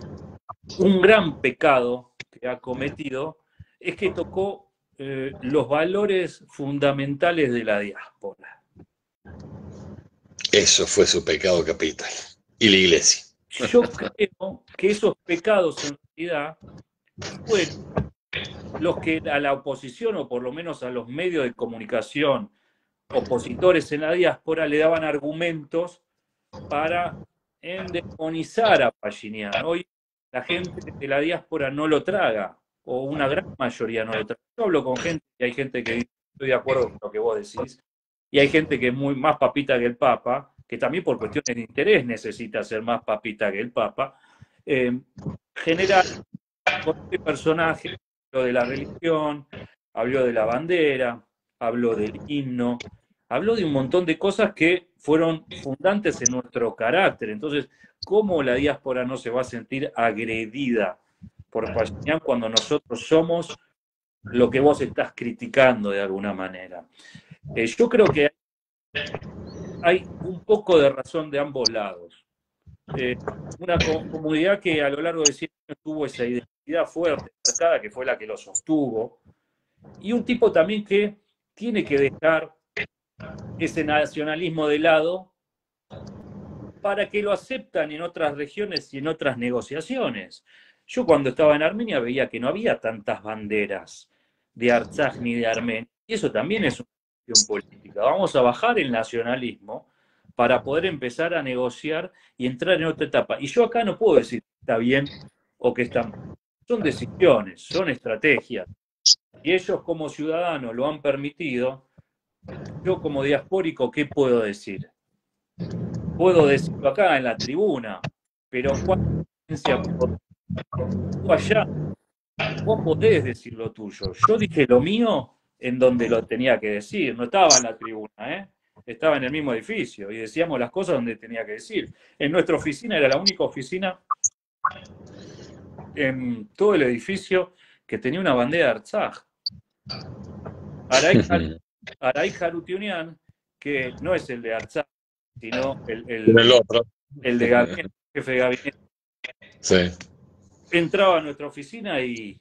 un gran pecado que ha cometido es que tocó los valores fundamentales de la diáspora. Eso fue su pecado capital. Y la iglesia. Yo creo que esos pecados en realidad fueron los que a la oposición, o por lo menos a los medios de comunicación opositores en la diáspora, le daban argumentos para endemonizar a Pachinian. Hoy la gente de la diáspora no lo traga, o una gran mayoría no lo traga. Yo hablo con gente y hay gente que dice estoy de acuerdo con lo que vos decís. Y hay gente que es muy más papita que el Papa, que también por cuestiones de interés necesita ser más papita que el Papa. General, con este personaje habló de la religión, habló de la bandera, habló del himno, habló de un montón de cosas que fueron fundantes en nuestro carácter. Entonces, ¿cómo la diáspora no se va a sentir agredida por Pashinyan cuando nosotros somos lo que vos estás criticando de alguna manera? Yo creo que hay un poco de razón de ambos lados. Una comunidad que a lo largo de 100 años tuvo esa identidad fuerte, marcada, que fue la que lo sostuvo, y un tipo también que tiene que dejar ese nacionalismo de lado para que lo aceptan en otras regiones y en otras negociaciones. Yo cuando estaba en Armenia veía que no había tantas banderas de Artsaj ni de Armenia, y eso también es una cuestión política. Vamos a bajar el nacionalismo para poder empezar a negociar y entrar en otra etapa. Y yo acá no puedo decir que está bien o que está mal. Son decisiones, son estrategias. Y ellos como ciudadanos lo han permitido. Yo como diaspórico, ¿qué puedo decir? Puedo decirlo acá en la tribuna, pero ¿cuál diferencia puedo tú allá? Vos podés decir lo tuyo. Yo dije lo mío en donde lo tenía que decir. No estaba en la tribuna, ¿eh? Estaba en el mismo edificio y decíamos las cosas donde tenía que decir. En nuestra oficina era la única oficina en todo el edificio que tenía una bandera de Artsaj. Aray Harutiunian, que no es el de Artsaj, sino El otro. el de gabinete, el jefe de gabinete, Sí. entraba a nuestra oficina y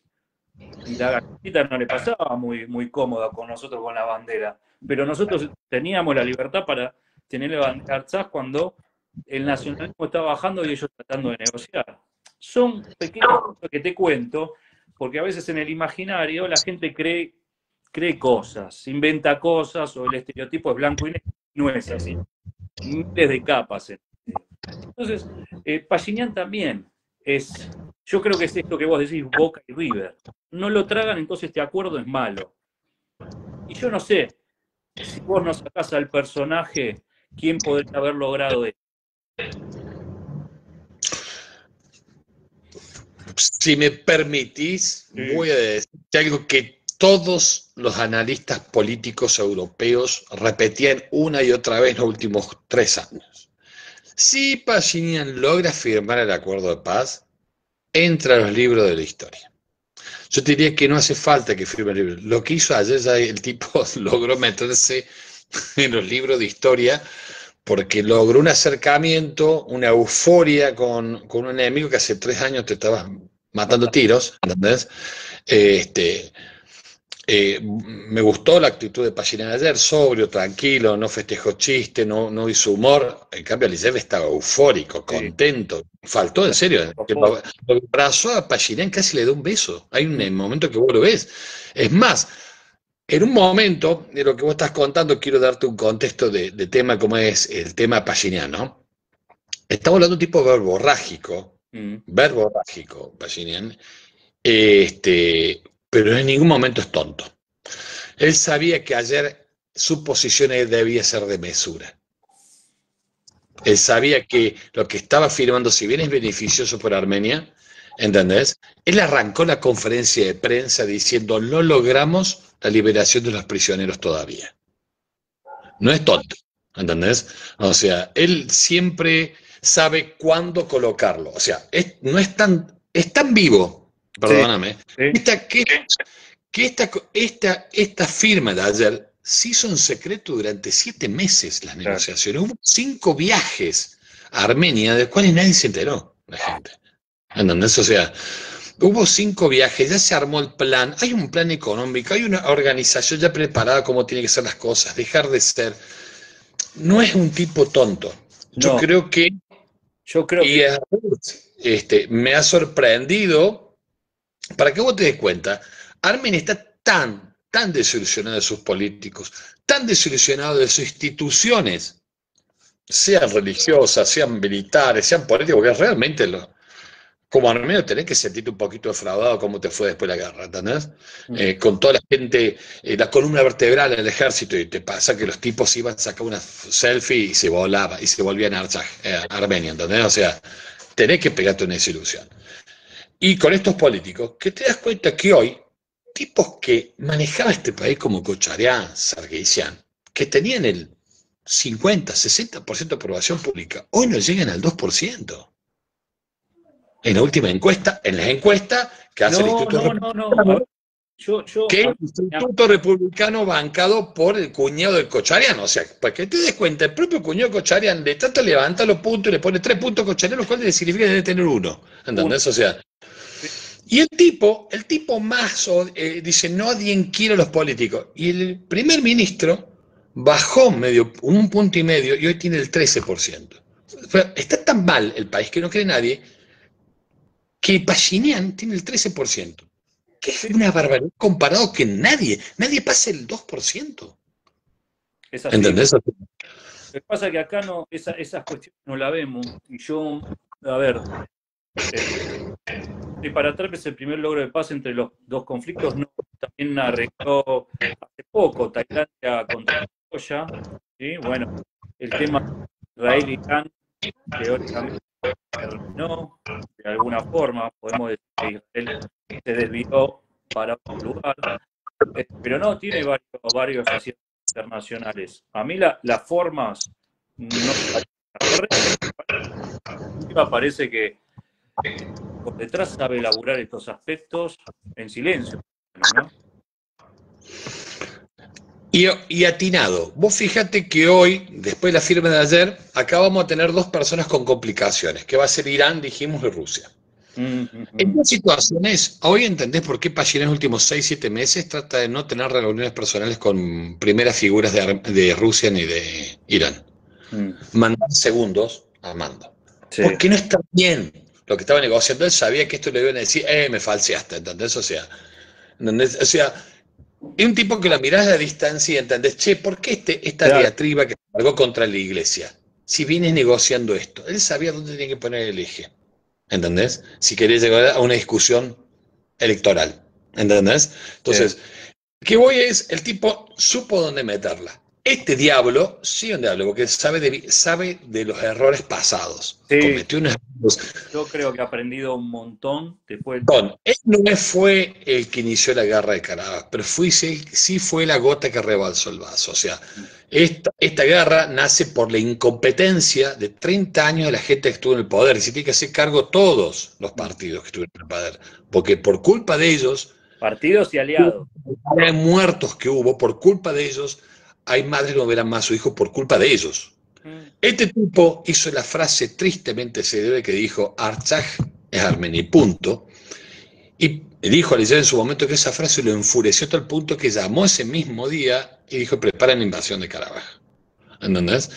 la galletita no le pasaba muy cómoda con nosotros con la bandera. Pero nosotros teníamos la libertad para tener la bandera Artsaj cuando el nacionalismo estaba bajando y ellos tratando de negociar. Son pequeñas cosas que te cuento, porque a veces en el imaginario la gente cree cosas, inventa cosas, o el estereotipo es blanco y negro. No es así. Miles de capas. Entonces, Pashinyan también es, yo creo que es esto que vos decís, Boca y River. No lo tragan, entonces este acuerdo es malo. Y yo no sé, si vos no sacás al personaje, ¿quién podría haber logrado esto? Si me permitís, Sí. voy a decir algo que todos los analistas políticos europeos repetían una y otra vez en los últimos 3 años. Si Pashinyan logra firmar el acuerdo de paz, entra a los libros de la historia. Yo te diría que no hace falta que firme el libro. Lo que hizo ayer, ya el tipo logró meterse en los libros de historia porque logró un acercamiento, una euforia con un enemigo que hace 3 años te estabas matando tiros, ¿entendés? Me gustó la actitud de Pashinyan ayer, sobrio, tranquilo, no festejó chiste, no hizo humor. En cambio, Aliyev estaba eufórico, Sí. contento. Faltó, en serio. Lo abrazó a Pashinyan, casi le da un beso. Hay un momento que vos lo ves. Es más, en un momento de lo que vos estás contando, quiero darte un contexto de tema como es el tema Pashinyan, ¿no? Estamos hablando de un tipo verborrágico, Pashinyan, pero en ningún momento es tonto. Él sabía que ayer su posición debía ser de mesura. Él sabía que lo que estaba firmando, si bien es beneficioso por Armenia, ¿entendés? Él arrancó la conferencia de prensa diciendo, no logramos la liberación de los prisioneros todavía. No es tonto, ¿entendés? O sea, él siempre sabe cuándo colocarlo. O sea, no es tan vivo, perdóname, Sí. esta firma de ayer se hizo en secreto durante 7 meses las negociaciones. Hubo 5 viajes a Armenia, de los cuales nadie se enteró, la gente. ¿Entendés? O sea, hubo 5 viajes, ya se armó el plan, hay un plan económico, hay una organización ya preparada cómo tienen que ser las cosas, dejar de ser. No es un tipo tonto. Yo No, creo que, yo creo que me ha sorprendido, para que vos te des cuenta, Armenia está tan desilusionado de sus políticos, tan desilusionado de sus instituciones, sean religiosas, sean militares, sean políticas, porque realmente como armenio tenés que sentirte un poquito defraudado como te fue después de la guerra, ¿entendés? Con toda la gente, la columna vertebral en el ejército, y te pasa que los tipos iban a sacar una selfie y se volaba, y se volvían Armenia, ¿entendés? O sea, tenés que pegarte una desilusión. Y con estos políticos, que te das cuenta que hoy, tipos que manejaban este país como Kocharyan, Sargsyan, que tenían el 50-60% de aprobación pública, hoy no llegan al 2%. En la última encuesta, en las encuestas que hace el Instituto No. A ver, que es el Instituto Republicano bancado por el cuñado de Kocharyan. O sea, para que te des cuenta, el propio cuñado de Kocharyan le trata de levantar los puntos y le pone 3 puntos a Kocharyan, lo cual le significa que debe tener uno. ¿Entendés? O sea, y el tipo más dice, nadie quiere a los políticos. Y el primer ministro bajó un punto y medio y hoy tiene el 13%. Está tan mal el país que no cree nadie que Pashinyan tiene el 13%. Que es una barbaridad comparado que nadie pasa el 2%. Es así. ¿Entendés? Lo que pasa es que acá no, esas cuestiones no la vemos. Y yo, a ver, y para atrás el primer logro de paz entre los dos conflictos, no, también arregló hace poco Tailandia contra Camboya. ¿Sí? Bueno, el tema Israel-Irán teóricamente terminó de alguna forma, podemos decir que Israel se desvió para otro lugar, pero no, tiene varios aciertos internacionales. A mí las formas no me parecen correctas. Me parece que por detrás sabe elaborar estos aspectos en silencio, ¿no? Y atinado. Vos fíjate que hoy, después de la firma de ayer, acá vamos a tener 2 personas con complicaciones, que va a ser Irán, dijimos, y Rusia. En dos situaciones, hoy entendés por qué Pashinyan en los últimos 6-7 meses trata de no tener reuniones personales con primeras figuras de Rusia ni de Irán. Mandar segundos a mando. Sí. Porque no está bien lo que estaba negociando. Él sabía que esto le iban a decir, me falseaste, ¿entendés? O sea, es un tipo que la mirás a la distancia y entendés, che, ¿por qué esta diatriba que se cargó contra la iglesia? Si vienes negociando esto, él sabía dónde tenía que poner el eje. ¿Entendés? Si querés llegar a una discusión electoral. ¿Entendés? Entonces, ¿qué voy es? El tipo supo dónde meterla. Este diablo, sí un diablo, porque sabe de los errores pasados. Sí. Cometió unos errores. Yo creo que ha aprendido un montón después. Él no fue el que inició la guerra de Carabas, pero sí fue la gota que rebalsó el vaso. O sea, esta guerra nace por la incompetencia de 30 años de la gente que estuvo en el poder. Y se tiene que hacer cargo todos los partidos que estuvieron en el poder. Porque por culpa de ellos... Partidos y aliados. Hay muertos que hubo, por culpa de ellos, hay madres que no verán más a su hijo por culpa de ellos. Este tipo hizo la frase tristemente célebre que dijo, Artsaj es armenio, punto. Y dijo a Leyel en su momento que esa frase lo enfureció hasta el punto que llamó ese mismo día y dijo, preparen la invasión de Karabaj. ¿Entendés?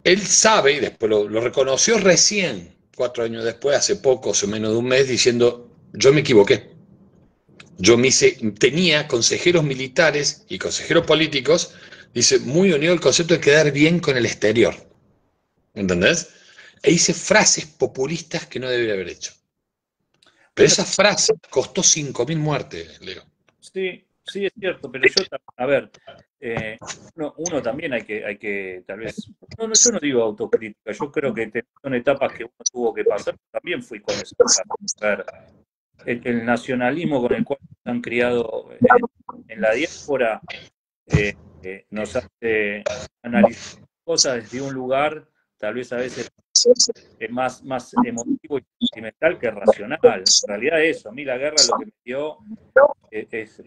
Él sabe, y después lo reconoció recién, 4 años después, hace poco, o menos de un mes, diciendo, yo me equivoqué. Tenía consejeros militares y consejeros políticos, dice, muy unido al concepto de quedar bien con el exterior. ¿Entendés? E hice frases populistas que no debería haber hecho. Pero esa frase costó 5.000 muertes, Leo. Sí, es cierto, pero yo, a ver, uno también hay que tal vez, yo no digo autocrítica, yo creo que son etapas que uno tuvo que pasar, también fui con eso. A ver, el nacionalismo con el cual nos han criado en la diáspora nos hace analizar cosas desde un lugar, tal vez a veces más emotivo y sentimental que racional. En realidad eso, a mí la guerra lo que me dio es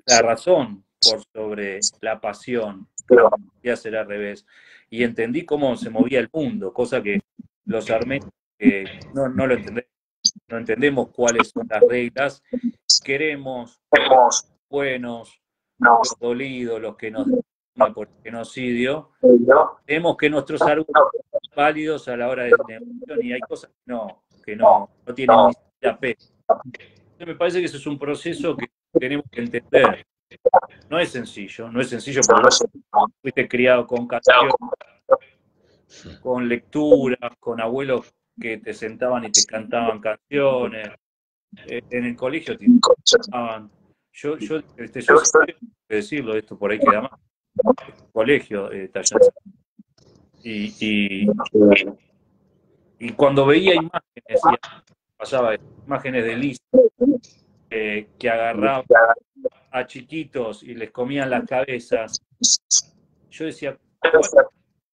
la razón por sobre la pasión, que debería ser al revés. Y entendí cómo se movía el mundo, cosa que los armenios no lo entendemos. No entendemos cuáles son las reglas. Queremos buenos, los dolidos, los que nos por el genocidio. Vemos que nuestros argumentos son válidos a la hora de negociación y hay cosas que no tienen ni siquiera peso. Entonces me parece que eso es un proceso que tenemos que entender. No es sencillo porque fuiste criado con canciones, con lecturas, con abuelos que te sentaban y te cantaban canciones, en el colegio te cantaban. Yo tengo que decirlo, esto por ahí queda más, colegio, Taller. Y, y cuando veía imágenes, pasaba imágenes de Liz que agarraba a chiquitos y les comían las cabezas, yo decía,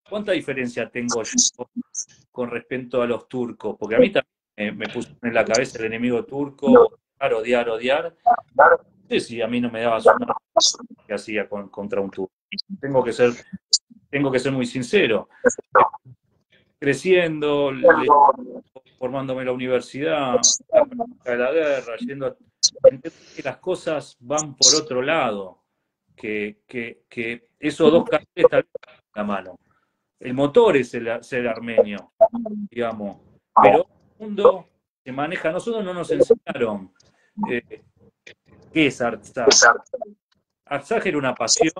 ¿cuánta diferencia tengo yo con respecto a los turcos? Porque a mí también me puso en la cabeza el enemigo turco, odiar, odiar. No sé si a mí no me daba sonar que hacía contra un turco. Tengo que ser muy sincero. Creciendo, formándome en la universidad, de la guerra, entiendo que las cosas van por otro lado, que esos dos carteles están en la mano. El motor es ser armenio, digamos, pero el mundo se maneja, nosotros no nos enseñaron qué es Artsaj. Artsaj era una pasión,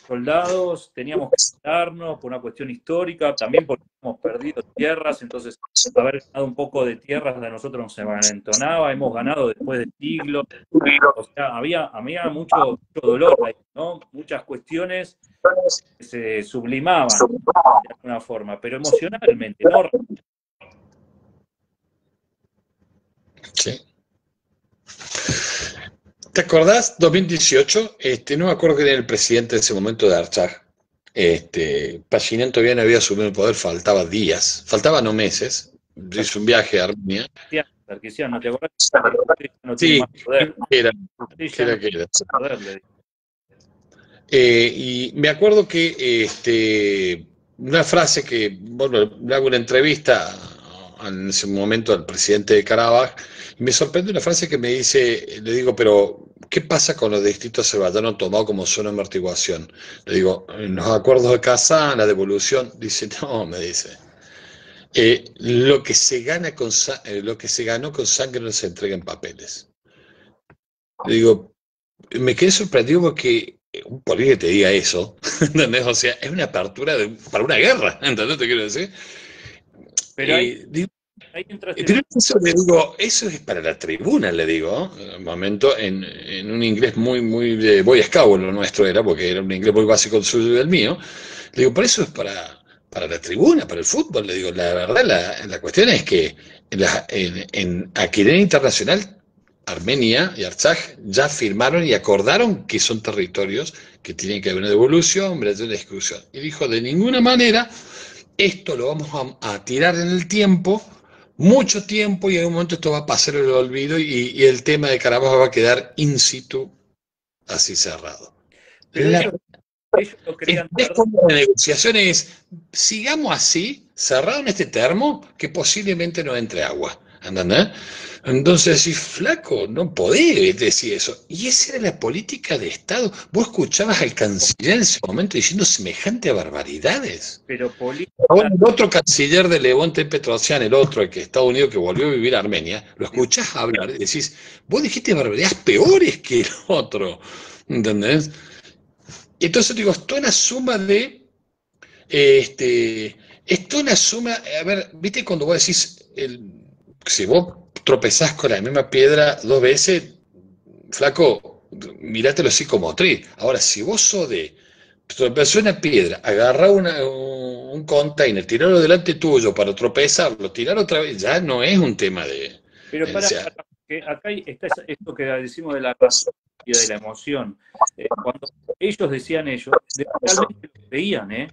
soldados, teníamos que quedarnos por una cuestión histórica, también porque hemos perdido tierras, entonces haber ganado un poco de tierras de nosotros nos entonaba, hemos ganado después de siglos, o sea, había mucho dolor ahí, ¿no? Muchas cuestiones que se sublimaban de alguna forma, pero emocionalmente, ¿no? Sí. ¿Te acordás? 2018, no me acuerdo quién era el presidente en ese momento de Artsaj. Pashinyan todavía no había asumido el poder, faltaban días, faltaban no meses. Hizo un viaje a Armenia. Sarkisian, ¿no te acuerdas? No tiene Sí, más poder. ¿qué era? Sí, ya no tiene más poder, le digo. Y me acuerdo que una frase que, bueno, le hago una entrevista en ese momento al presidente de Karabaj, y me sorprende una frase que me dice, le digo, pero ¿qué pasa con los distritos azerbaiyanos tomados como zona de amortiguación? Le digo, en los acuerdos de Kazán, la devolución, dice, no, me dice, lo que se gana lo que se ganó con sangre no se entrega en papeles. Le digo, me quedé sorprendido porque un político te diga eso, ¿entendés? O sea, es una apertura para una guerra, ¿entendés? Te quiero decir. Pero Digo, ahí entraste en pero un... eso le digo, eso es para la tribuna, le digo, un momento, en un inglés muy de Boy Scout, lo nuestro era, porque era un inglés muy básico el suyo y el mío. Le digo, por eso es para la tribuna, para el fútbol. Le digo, la verdad, la cuestión es que en Aquilén Internacional, Armenia y Artsaj ya firmaron y acordaron que son territorios que tienen que haber una devolución, una exclusión. Y dijo, de ninguna manera, esto lo vamos a tirar en el tiempo, mucho tiempo, y en un momento esto va a pasar el olvido y el tema de Carabaj va a quedar in situ, así cerrado. Pero ellos lo creían de verdad. La negociación es, sigamos así, cerrado en este termo, que posiblemente no entre agua. ¿Entendés? Entonces, si flaco, no podés decir eso. Y esa era la política de Estado. Vos escuchabas al canciller en ese momento diciendo semejante barbaridades. Pero Ahora, el otro canciller de Levante Petrosian, el otro, el que Estados Unidos que volvió a vivir a Armenia, lo escuchás hablar y decís, vos dijiste barbaridades peores que el otro. ¿Entendés? Entonces digo, esto es una suma de, esto es una suma, a ver, viste cuando vos decís, si vos tropezás con la misma piedra dos veces, flaco, mirátelo psicomotriz. Ahora, si vos sos de, tropezó una piedra, agarrá un container, tirarlo delante tuyo para tropezarlo, tirar otra vez, ya no es un tema de... Pero O sea, que acá está esto que decimos de la razón y de la emoción. Cuando ellos decían realmente lo creían, ¿eh?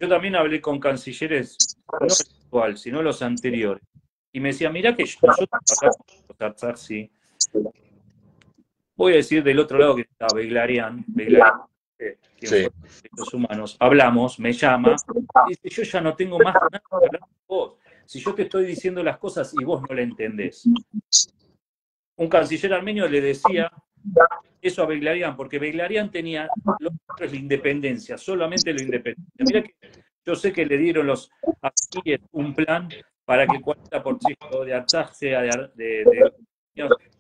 Yo también hablé con cancilleres, no el actual, sino los anteriores. Y me decían, mirá que nosotros acá con los Artsaj, sí. Voy a decir del otro lado que está Beglarian, quien sí. fue de los humanos, hablamos, me llama, y dice, yo ya no tengo más nada que hablar con vos. Si yo te estoy diciendo las cosas y vos no le entendés. Un canciller armenio le decía eso a Beglarian, porque Beglarian tenía la independencia, solamente la independencia. Mira que yo sé que le dieron los arquíes un plan para que el 40% de Artsaj sea de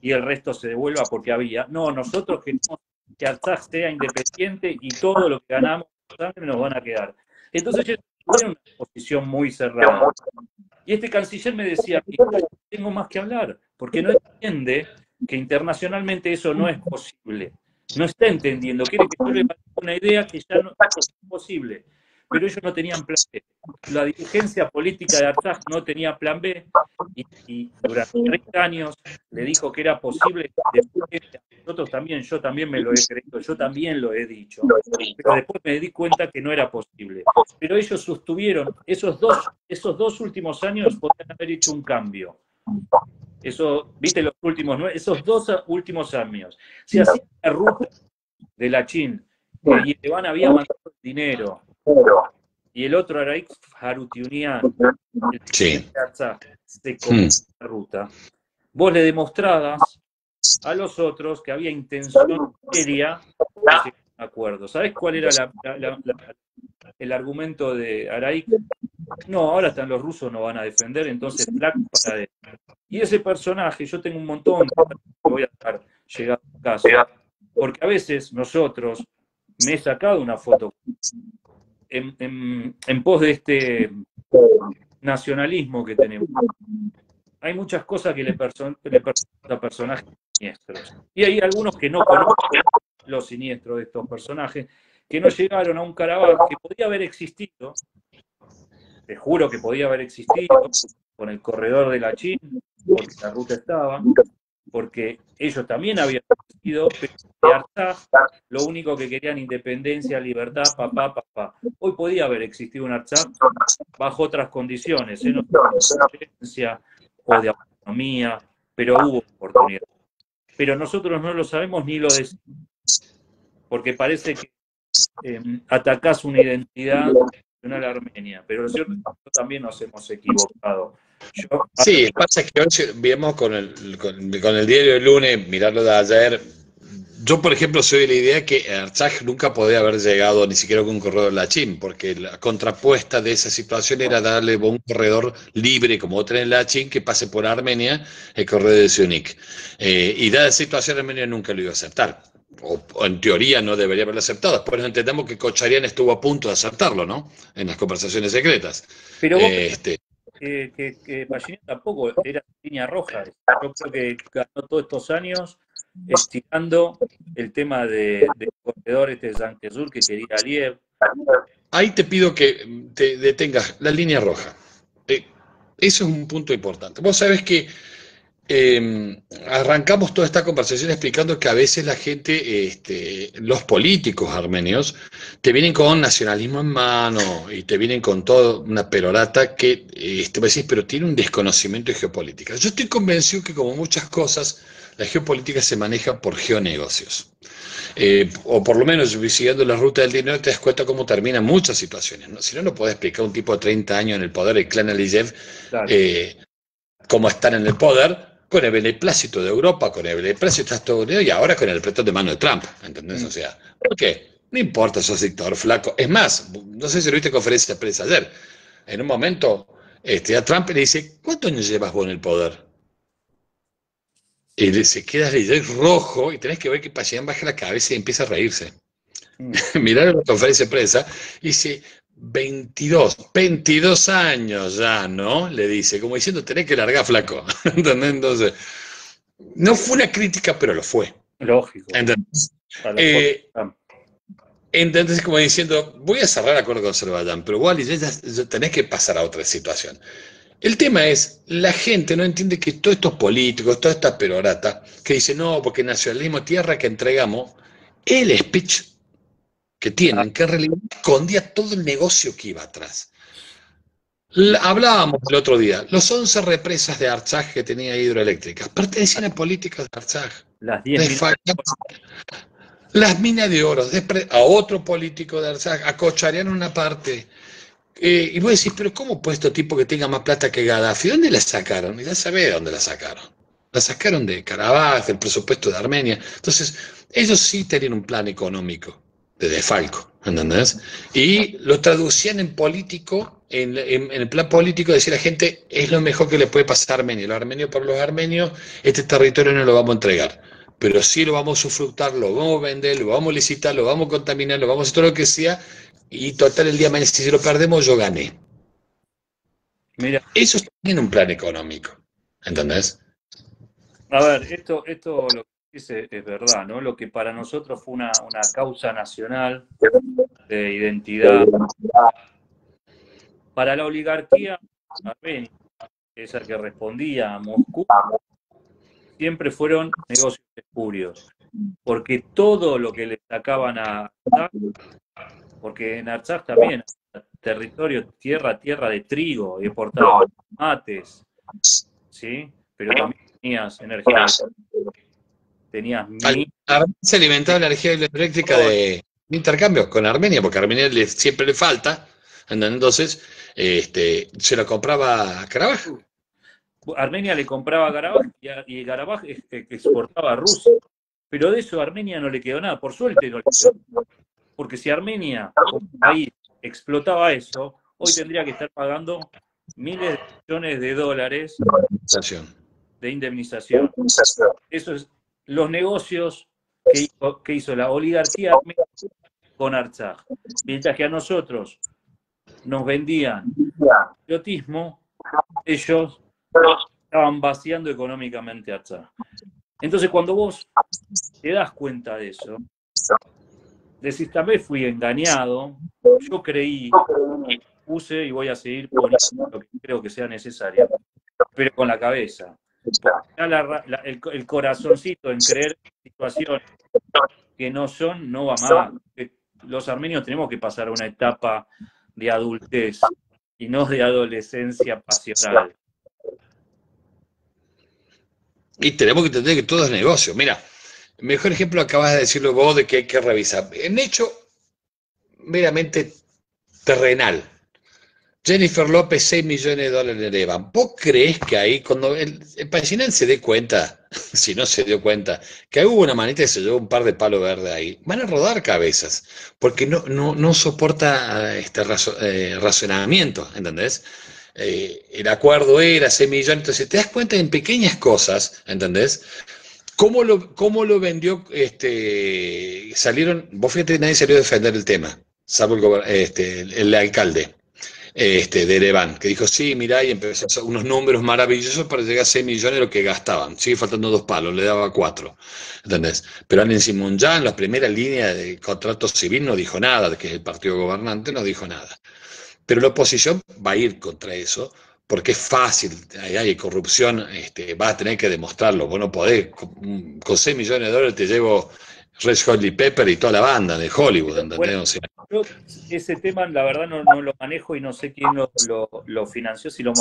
y el resto se devuelva porque había. No, nosotros queremos que Artsaj sea independiente y todo lo que ganamos nos van a quedar. Entonces tuvieron una posición muy cerrada. Y este canciller me decía, tengo más que hablar, porque no entiende que internacionalmente eso no es posible. No está entendiendo, quiere que yo le valide una idea que ya no es posible. Pero ellos no tenían plan B. La dirigencia política de Artsaj no tenía plan B y durante 30 años le dijo que era posible. Nosotros también, yo también me lo he creído, yo también lo he dicho, pero después me di cuenta que no era posible. Pero ellos sostuvieron, esos dos últimos años podrían haber hecho un cambio. Eso, viste, esos 2 últimos años. Si hacía la ruta de Lachin, y Yerevan había mandado dinero, y el otro Araik Harutiunian, el presidente de Artsaj, se comió la ruta, vos le demostrabas a los otros que había intención seria de llegar a un acuerdo. ¿Sabés cuál era el argumento de Araik? No, ahora están los rusos, no van a defender, entonces flaco para él. Y ese personaje, yo tengo un montón que voy a estar llegando a casa, porque a veces nosotros, me he sacado una foto en pos de este nacionalismo que tenemos. Hay muchas cosas que le persiguen a personajes siniestros. Y hay algunos que no conocen los siniestros de estos personajes, que no llegaron a un Karabaj que podía haber existido, te juro que podía haber existido, con el corredor de Lachin, porque la ruta estaba, porque ellos también habían existido, pero de Artsaj, lo único que querían independencia, libertad, papá. Hoy podía haber existido un Artsaj bajo otras condiciones, no de independencia o de autonomía, pero hubo oportunidad. Pero nosotros no lo sabemos ni lo decimos, porque parece que atacás una identidad nacional armenia, pero lo cierto es que nosotros también nos hemos equivocado. Sí, pasa que hoy vemos con el diario del lunes, mirarlo de ayer. Yo, por ejemplo, soy de la idea que Artsaj nunca podía haber llegado ni siquiera con un corredor Lachin, porque la contrapuesta de esa situación era darle un corredor libre, como otro en Lachin, que pase por Armenia, el corredor de Siunik. Y dada esa situación, Armenia nunca lo iba a aceptar. O en teoría no debería haberlo aceptado. Después entendemos que Kocharian estuvo a punto de aceptarlo, ¿no? En las conversaciones secretas. Pero vos que Pashinyan tampoco era línea roja. Yo creo que ganó todos estos años estirando el tema del corredor de Sankesur que quería Aliyev. Ahí te pido que te detengas la línea roja. Eso es un punto importante. Vos sabés que arrancamos toda esta conversación explicando que a veces la gente, los políticos armenios, te vienen con nacionalismo en mano y te vienen con toda una perorata que vos decís, pero tiene un desconocimiento de geopolítica. Yo estoy convencido que como muchas cosas, la geopolítica se maneja por geonegocios. O por lo menos siguiendo la ruta del dinero te das cuenta cómo terminan muchas situaciones, ¿no? Si no, no puede explicar un tipo de 30 años en el poder, el clan Aliyev, claro, cómo están en el poder, con el beneplácito de Europa, con el beneplácito de Estados Unidos y ahora con el apretón de mano de Trump, ¿entendés? O sea, ¿por qué? No importa, sos dictador flaco. Es más, no sé si lo viste en conferencia de prensa ayer, en un momento a Trump le dice, ¿cuántos años llevas vos en el poder? Y se queda rojo y tenés que ver que Pashinyan baja la cabeza y empieza a reírse. Miraron la conferencia de prensa y dice, 22 años ya, ¿no? Le dice, como diciendo, tenés que largar, flaco. ¿Entendés? Entonces, no fue una crítica, pero lo fue. Lógico. Entonces, como diciendo, voy a cerrar el acuerdo con Azerbaiyán, pero igual ya tenés que pasar a otra situación. El tema es, la gente no entiende que todos estos políticos, toda esta perorata, que dicen, no, porque nacionalismo, tierra que entregamos, el speech que tienen, que en realidad escondía todo el negocio que iba atrás. Hablábamos el otro día, los 11 represas de Artsaj que tenía hidroeléctricas, pertenecían a políticas de Artsaj. Las 10 las minas de oro, a otro político de Artsaj, a Kocharian una parte. Y vos decís, pero ¿cómo puede este tipo que tenga más plata que Gaddafi? ¿Dónde la sacaron? Y ya sabés de dónde la sacaron. La sacaron de Karabaj, del presupuesto de Armenia. Entonces, ellos sí tenían un plan económico de defalco, ¿entendés? Y lo traducían en político, en el plan político, decir a la gente, es lo mejor que le puede pasar a Armenia. Los armenios por los armenios, este territorio no lo vamos a entregar. Pero sí lo vamos a usufructar, lo vamos a vender, lo vamos a licitar, lo vamos a contaminar, lo vamos a hacer todo lo que sea, y total el día de mañana, si lo perdemos, yo gané. Mira, Eso es también un plan económico, ¿entendés? a ver, esto lo que dice es verdad, ¿no? Lo que para nosotros fue una causa nacional de identidad, para la oligarquía armenia, esa que respondía a Moscú, siempre fueron negocios espurios, porque todo lo que le sacaban a Artsaj, porque en Artsaj también territorio, tierra de trigo, y exportaban mates, ¿sí? Pero también tenías energía, tenías minas, Armenia se alimentaba la energía hidroeléctrica de intercambios con Armenia, porque a Armenia siempre le falta, entonces se lo compraba a Karabaj. Armenia le compraba a Karabaj y Karabaj exportaba a Rusia. Pero de eso a Armenia no le quedó nada, por suerte no le quedó nada. Porque si Armenia como país explotaba eso, hoy tendría que estar pagando miles de millones de dólares de indemnización. Eso es los negocios que hizo la oligarquía armenia con Artsaj. Mientras que a nosotros nos vendían patriotismo, ellos estaban vaciando económicamente a Artsaj. Entonces, cuando vos te das cuenta de eso, decís, tal vez fui engañado, yo creí, puse y voy a seguir poniendo lo que creo que sea necesario, pero con la cabeza. El corazoncito en creer situaciones que no son, no va más. Los armenios tenemos que pasar a una etapa de adultez y no de adolescencia pasional. Y tenemos que entender que todo es negocio. Mira, el mejor ejemplo acabas de decirlo vos de que hay que revisar. En hecho meramente terrenal. Jennifer López, 6 millones de dólares en Erevan. ¿Vos creés que ahí, cuando el Paginán se dé cuenta, si no se dio cuenta, que hubo una manita que se llevó un par de palos verdes ahí, van a rodar cabezas, porque no soporta razonamiento, ¿entendés? El acuerdo era 6 millones, entonces te das cuenta en pequeñas cosas, ¿entendés? ¿Cómo lo vendió? Vos fíjate, nadie salió a defender el tema, salvo el alcalde de Ereván, que dijo, sí, mirá, y empezó a hacer unos números maravillosos para llegar a 6 millones de lo que gastaban. Sigue faltando 2 palos, le daba 4. ¿Entendés? Pero Alan Simón ya en la primera línea de contrato civil no dijo nada, que es el partido gobernante, no dijo nada. Pero la oposición va a ir contra eso, porque es fácil, hay corrupción, vas a tener que demostrarlo. Vos no podés, con 6 millones de dólares te llevo Red Hot Chili Pepper y toda la banda de Hollywood, ¿entendés? Bueno, o sea, yo ese tema, la verdad, no lo manejo y no sé quién lo financió, si lo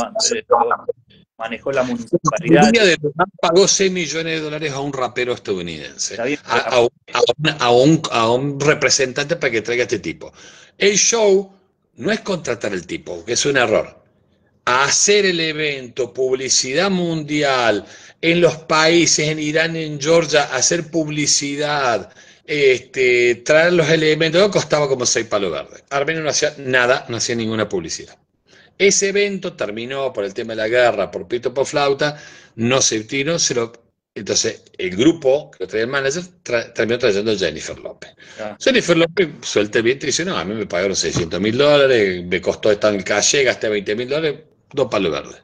manejó la municipalidad. Pagó 6 millones de dólares a un rapero estadounidense, Está bien, a un representante para que traiga a este tipo. El show no es contratar al tipo, que es un error. Hacer el evento, publicidad mundial, en los países, en Irán, en Georgia, hacer publicidad, traer los elementos, costaba como 6 palos verdes. Armenia no hacía nada, no hacía ninguna publicidad. Ese evento terminó por el tema de la guerra, por pito por flauta, no se tiró, entonces el grupo que lo traía el manager terminó trayendo a Jennifer López. Jennifer López suelta el viento y dice, no, a mí me pagaron 600 mil dólares, me costó estar en el calle, gasté 20 mil dólares, 2 palos verdes.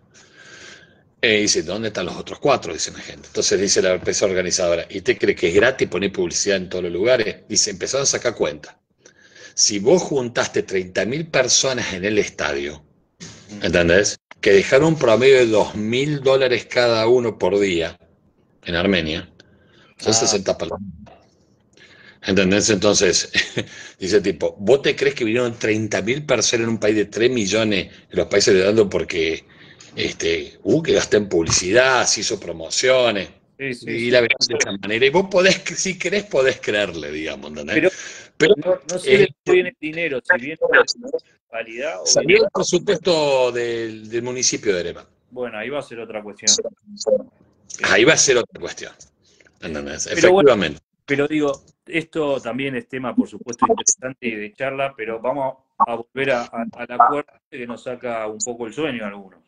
Y dice, ¿dónde están los otros 4? Dice la gente. Entonces dice la empresa organizadora, ¿y usted cree que es gratis poner publicidad en todos los lugares? Dice, empezaron a sacar cuenta. Si vos juntaste 30.000 personas en el estadio, ¿entendés? Que dejaron un promedio de 2.000 dólares cada uno por día en Armenia, son 60 palos. ¿Entendés? Entonces, dice tipo, ¿vos te crees que vinieron 30.000 personas en un país de 3 millones, en los países de dando porque que gasté en publicidad, se hizo promociones? Y la verdad de esa manera. Y vos si querés, podés creerle, digamos, ¿entendés? Pero no sé de dónde viene el dinero, si viene de la municipalidad o salió el presupuesto del municipio de Ereván. Bueno, ahí va a ser otra cuestión. Ahí va a ser otra cuestión. ¿Entendés? Efectivamente. Bueno, pero digo, esto también es tema, por supuesto, interesante de charla, pero vamos a volver al acuerdo que nos saca un poco el sueño a algunos.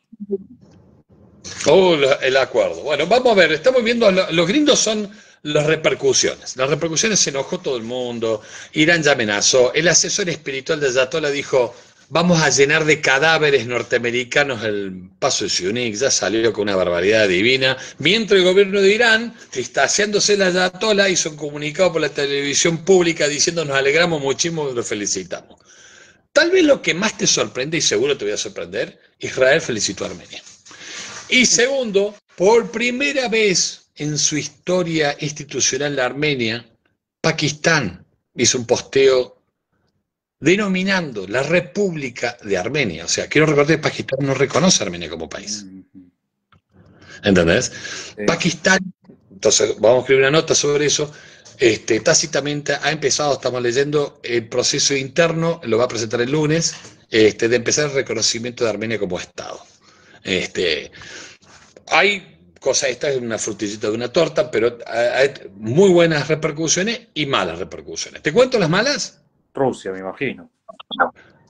El acuerdo. Bueno, vamos a ver, estamos viendo, los gringos son las repercusiones. Las repercusiones, se enojó todo el mundo, Irán ya amenazó, el asesor espiritual de Ayatollah dijo, vamos a llenar de cadáveres norteamericanos el paso de Siunik, ya salió con una barbaridad divina, mientras el gobierno de Irán, tristaseándose el Ayatollah, hizo un comunicado por la televisión pública diciendo nos alegramos muchísimo y lo felicitamos. Tal vez lo que más te sorprende, y seguro te voy a sorprender, Israel felicitó a Armenia. Y segundo, por primera vez en su historia institucional de Armenia, Pakistán hizo un posteo denominando la República de Armenia. O sea, quiero recordar que Pakistán no reconoce a Armenia como país. ¿Entendés? Sí. Pakistán, entonces vamos a escribir una nota sobre eso, tácitamente ha empezado, estamos leyendo, el proceso interno, lo va a presentar el lunes, de empezar el reconocimiento de Armenia como Estado. Hay cosas, esta es una frutillita de una torta, pero hay muy buenas repercusiones y malas repercusiones. ¿Te cuento las malas? Rusia, me imagino.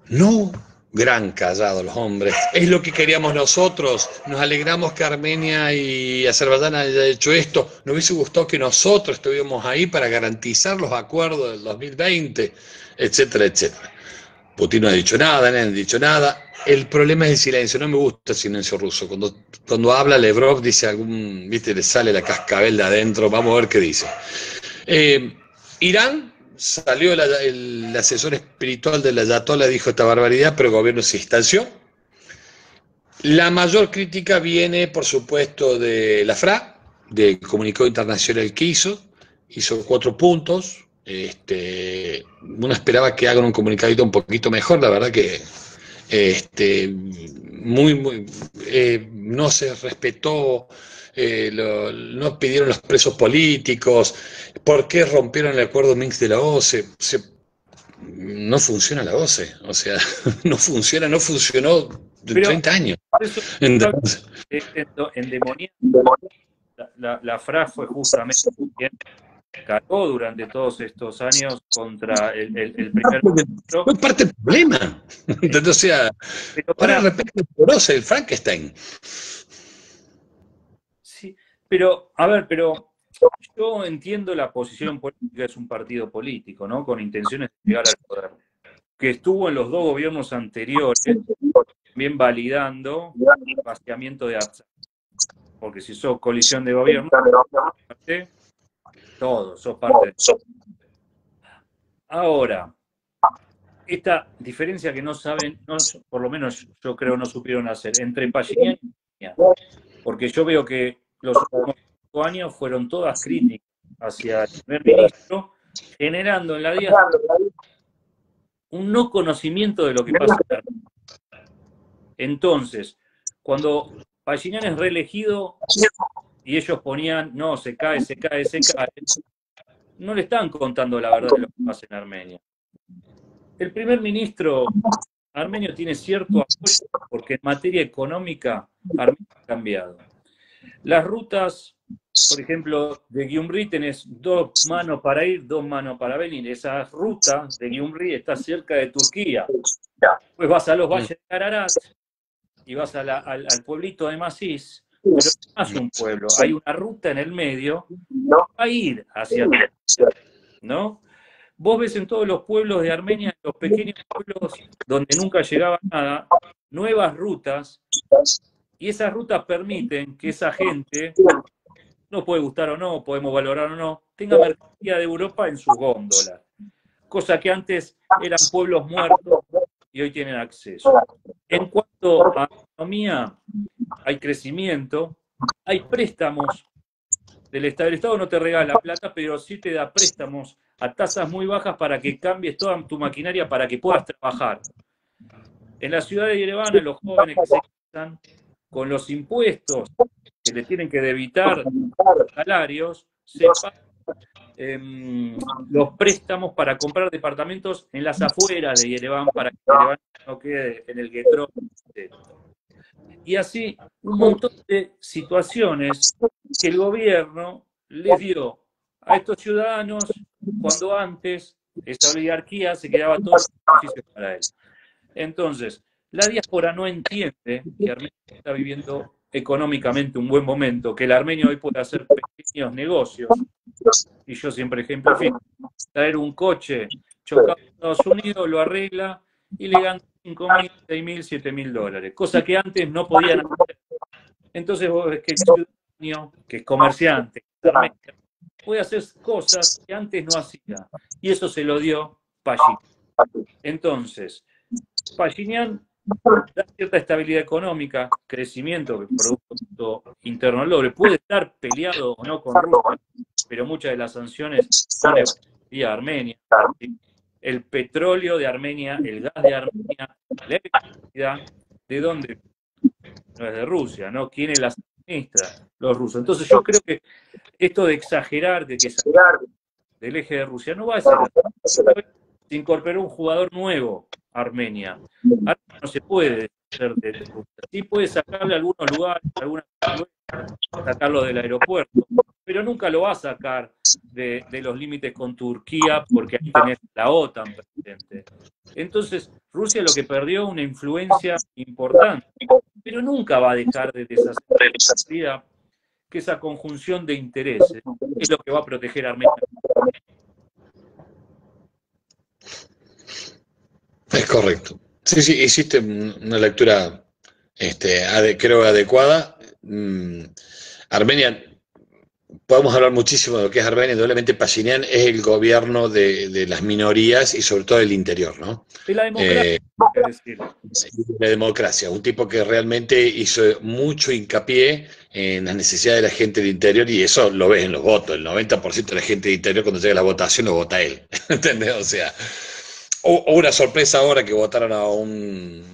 No, gran callado los hombres. Es lo que queríamos nosotros. Nos alegramos que Armenia y Azerbaiyán hayan hecho esto. Nos hubiese gustado que nosotros estuviéramos ahí para garantizar los acuerdos del 2020, etcétera, etcétera. Putin no ha dicho nada, nadie ha dicho nada. El problema es el silencio. No me gusta el silencio ruso. Cuando habla Lavrov dice algún, viste, le sale la cascabel de adentro. Vamos a ver qué dice. Irán, salió el asesor espiritual del Ayatollah, dijo esta barbaridad, pero el gobierno se distanció. La mayor crítica viene, por supuesto, de la FRA, del comunicado internacional que hizo 4 puntos. Uno esperaba que hagan un comunicadito un poquito mejor, la verdad que no se respetó, no pidieron los presos políticos, ¿por qué rompieron el acuerdo Minsk de la OCE? No funciona la OCE, o sea, no funcionó de 30 años. Entonces, la FRA fue justamente quien cargó durante todos estos años contra el primer ministro. Fue parte del problema. Entonces, o sea, para de repente el Frankenstein. Sí, pero, a ver, yo entiendo la posición política, es un partido político, ¿no? Con intenciones de llegar al poder. Que estuvo en los 2 gobiernos anteriores, también validando el vaciamiento de Artsakh. Porque si sos coalición de gobierno, sos parte de todo. Ahora, esta diferencia que no saben, por lo menos yo creo no supieron hacer, entre Pashinyan y Armenia, porque yo veo que los últimos 5 años fueron todas críticas hacia el primer ministro, generando en la diáspora un no conocimiento de lo que pasa en Armenia. Entonces, cuando Pashinyan es reelegido y ellos ponían, no, se cae, no le están contando la verdad de lo que pasa en Armenia. El primer ministro armenio tiene cierto apoyo porque en materia económica Armenia ha cambiado. Las rutas, por ejemplo, de Gyumri tenés 2 manos para ir, 2 manos para venir. Esa ruta de Gyumri está cerca de Turquía. Pues vas a los valles de Ararat y vas al pueblito de Masís, pero no es un pueblo, hay una ruta en el medio a ir hacia Turquía, ¿no? Vos ves en todos los pueblos de Armenia, los pequeños pueblos donde nunca llegaba nada, nuevas rutas, y esas rutas permiten que esa gente, nos puede gustar o no, podemos valorar o no, tenga mercancía de Europa en sus góndolas, cosa que antes eran pueblos muertos y hoy tienen acceso. En cuanto a economía, hay crecimiento, hay préstamos del Estado. El Estado no te regala plata, pero sí te da préstamos a tasas muy bajas para que cambies toda tu maquinaria para que puedas trabajar. En la ciudad de Yerevan, los jóvenes que se casan con los impuestos que le tienen que debitar salarios, se pagan los préstamos para comprar departamentos en las afueras de Yerevan para que Yerevan no quede en el guetrón. Y así un montón de situaciones que el gobierno les dio a estos ciudadanos cuando antes esa oligarquía se quedaba todo el beneficio para él. Entonces, la diáspora no entiende que Armenia está viviendo económicamente un buen momento, que el armenio hoy puede hacer pequeños negocios, y yo siempre ejemplifico, traer un coche chocado en Estados Unidos, lo arregla y le gana 5.000, 6.000, 7.000 dólares, cosa que antes no podían hacer. Entonces vos ves que el ciudadano, que es comerciante, puede hacer cosas que antes no hacía, y eso se lo dio Pashinyan. Entonces, Pashinyan da cierta estabilidad económica, crecimiento del Producto Interno Logre. Puede estar peleado o no con Rusia, pero muchas de las sanciones son a Armenia. El petróleo de Armenia, el gas de Armenia, la electricidad, ¿de dónde? No es de Rusia, ¿no? ¿Quiénes las administra? Los rusos. Entonces yo creo que esto de exagerar, de que del eje de Rusia no va a ser así. Se incorporó un jugador nuevo a Armenia. Ahora no se puede hacer de Rusia. Sí puede sacarle a algunos lugares, algunas sacarlo del aeropuerto, pero nunca lo va a sacar de los límites con Turquía porque ahí tenés la OTAN presente. Entonces, Rusia lo que perdió una influencia importante, pero nunca va a dejar de deshacer que esa conjunción de intereses es lo que va a proteger a Armenia. Es correcto. Sí, sí, hiciste una lectura, creo, adecuada. Armenia, podemos hablar muchísimo de lo que es Armenia, indudablemente Pashinyan es el gobierno de las minorías y sobre todo del interior, ¿no? De la democracia, es decir. La democracia, un tipo que realmente hizo mucho hincapié en las necesidades de la gente del interior y eso lo ves en los votos, el 90% de la gente del interior cuando llega la votación lo vota él, ¿entendés? O sea, o una sorpresa ahora que votaron a un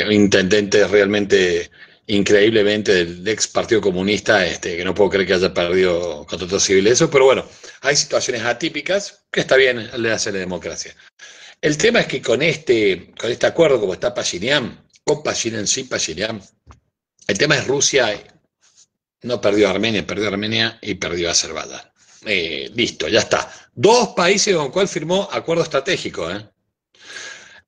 intendente realmente increíblemente del ex Partido Comunista, que no puedo creer que haya perdido contra otros civiles eso, pero bueno, hay situaciones atípicas que está bien, le hace la democracia. El tema es que con este acuerdo, como está Pashinyan, con Pashinyan, sin Pashinyan, el tema es Rusia no perdió Armenia y perdió Azerbaiyán. Listo, ya está. Dos países con los cuales firmó acuerdo estratégico.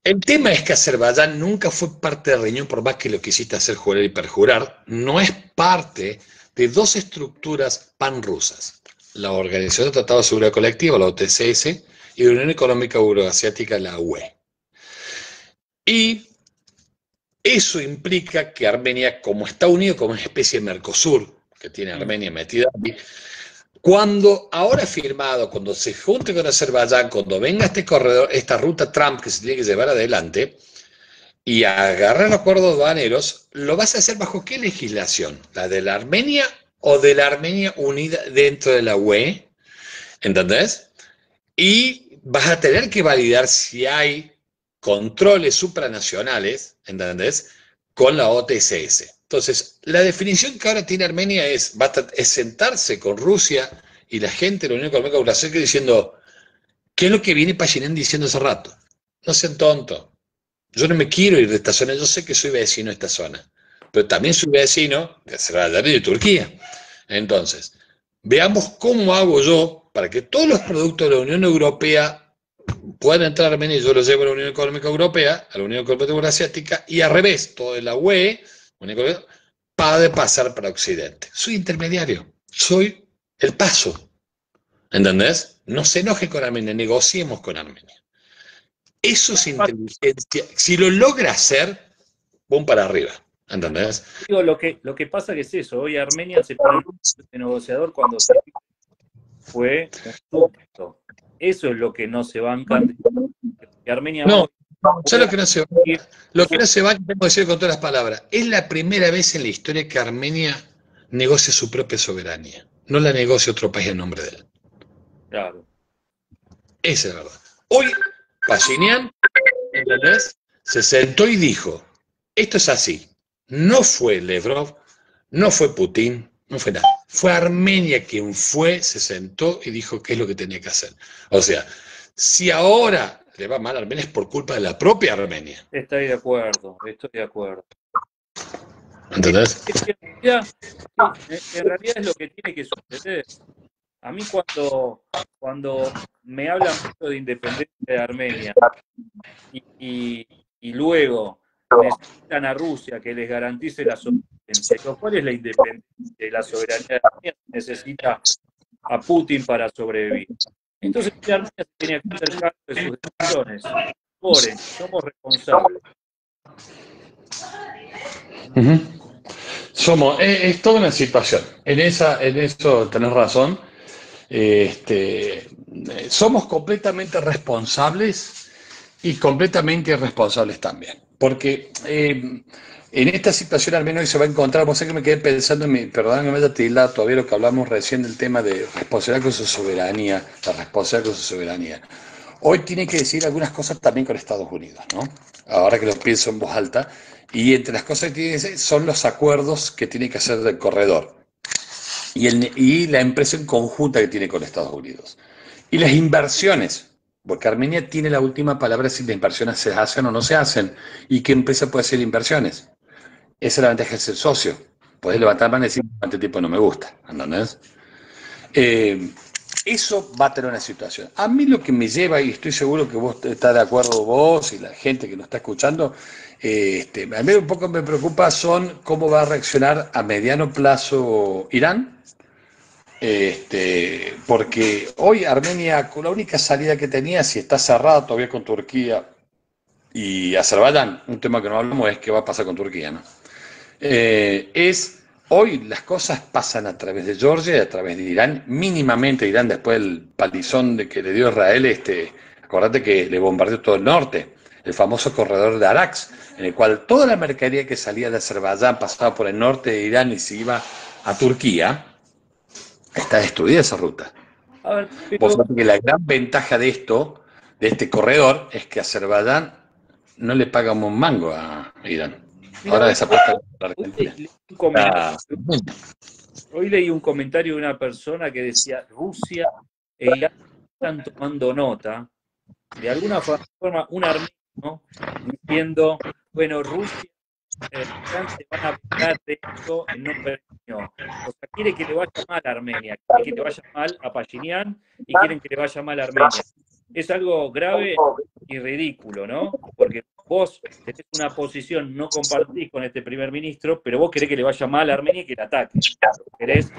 El tema es que Azerbaiyán nunca fue parte del Reunión, por más que lo quisiste hacer jurar y perjurar, no es parte de dos estructuras panrusas. La Organización de Tratado de Seguridad Colectiva, la OTCS, y la Unión Económica Euroasiática, la UE. Y eso implica que Armenia, como está unido como una especie de Mercosur, que tiene Armenia metida ahí, cuando ahora firmado, cuando se junte con Azerbaiyán, cuando venga este corredor, esta ruta Trump que se tiene que llevar adelante, y agarrar acuerdos aduaneros, ¿lo vas a hacer bajo qué legislación? ¿La de la Armenia o de la Armenia unida dentro de la UE? ¿Entendés? Y vas a tener que validar si hay controles supranacionales, ¿entendés? Con la OTCS. Entonces, la definición que ahora tiene Armenia es sentarse con Rusia y la gente de la Unión Económica Eurasiática diciendo, ¿qué es lo que viene Pashinyan diciendo hace rato? No sean tontos. Yo no me quiero ir de esta zona, yo sé que soy vecino de esta zona, pero también soy vecino de Azerbaiyán y de Turquía. Entonces, veamos cómo hago yo para que todos los productos de la Unión Europea puedan entrar a Armenia y yo los llevo a la Unión Económica Europea, a la Unión Económica Eurasiática, y al revés, todo de la UE, para pasar para Occidente. Soy intermediario, soy el paso, ¿entendés? No se enoje con Armenia, negociemos con Armenia. Eso es inteligencia. Si lo logra hacer, pum para arriba. ¿Entendés? Digo, lo que pasa que es eso. Hoy Armenia se pone de negociador cuando fue un súbdito. Eso es lo que no se bancan. Que Armenia no, ya lo que no se va. Lo que no se va, tengo que decir con todas las palabras, es la primera vez en la historia que Armenia negocia su propia soberanía. No la negocia otro país en nombre de él. Claro. Esa es la verdad. Hoy, Pashinyan, ¿entendés? Se sentó y dijo, esto es así. No fue Lavrov, no fue Putin, no fue nada. Fue Armenia quien se sentó y dijo qué es lo que tenía que hacer. O sea, si ahora le va mal a Armenia es por culpa de la propia Armenia. Estoy de acuerdo, estoy de acuerdo. ¿Entendés? En realidad es lo que tiene que suceder. A mí cuando me hablan mucho de independencia de Armenia y luego necesitan a Rusia que les garantice la soberanía independencia. ¿Cuál es la independencia y la soberanía de Armenia? Necesita a Putin para sobrevivir. Entonces Armenia se tenía que hacer cargo de sus decisiones. Somos responsables. Es toda una situación. En eso tenés razón. Somos completamente responsables y completamente irresponsables también. Porque en esta situación al menos hoy se va a encontrar, vos sabés que me quedé pensando perdón que me haya tildado todavía lo que hablamos recién del tema de responsabilidad con su soberanía, la responsabilidad con su soberanía. Hoy tiene que decir algunas cosas también con Estados Unidos, ¿no? Ahora que lo pienso en voz alta. Y entre las cosas que tiene que decir son los acuerdos que tiene que hacer del corredor y la empresa en conjunta que tiene con Estados Unidos. Y las inversiones, porque Armenia tiene la última palabra si las inversiones se hacen o no se hacen. ¿Y qué empresa puede hacer inversiones? Esa es la ventaja de ser socio. Puedes levantar mano y decir, este tipo no me gusta, ¿entendés? Eso va a tener una situación. A mí lo que me lleva, y estoy seguro que vos estás de acuerdo vos y la gente que nos está escuchando, a mí un poco me preocupa son cómo va a reaccionar a mediano plazo Irán, porque hoy Armenia, con la única salida que tenía, si está cerrada todavía con Turquía y Azerbaiyán, un tema que no hablamos es qué va a pasar con Turquía, ¿no? Hoy las cosas pasan a través de Georgia y a través de Irán, mínimamente Irán después del palizón de que le dio Israel, acordate que le bombardeó todo el norte, el famoso corredor de Arax, en el cual toda la mercadería que salía de Azerbaiyán pasaba por el norte de Irán y se iba a Turquía, está destruida esa ruta. A ver, Vos pero sabés que la gran ventaja de este corredor, es que Azerbaiyán no le paga un mango a Irán. mira, Ahora desapuesta la hoy Argentina. leí un comentario de una persona que decía Rusia e Irán están tomando nota, de alguna forma un armenio diciendo, bueno, Rusia Irán se van a vengar de esto en nombre mío. O sea, quiere que le vaya mal a Armenia, quiere que le vaya mal a Pashinyan y quieren que le vaya mal a Armenia. Es algo grave y ridículo, ¿no? Porque vos tenés una posición, no compartís con este primer ministro, pero vos querés que le vaya mal a Armenia y que le ataque. Querés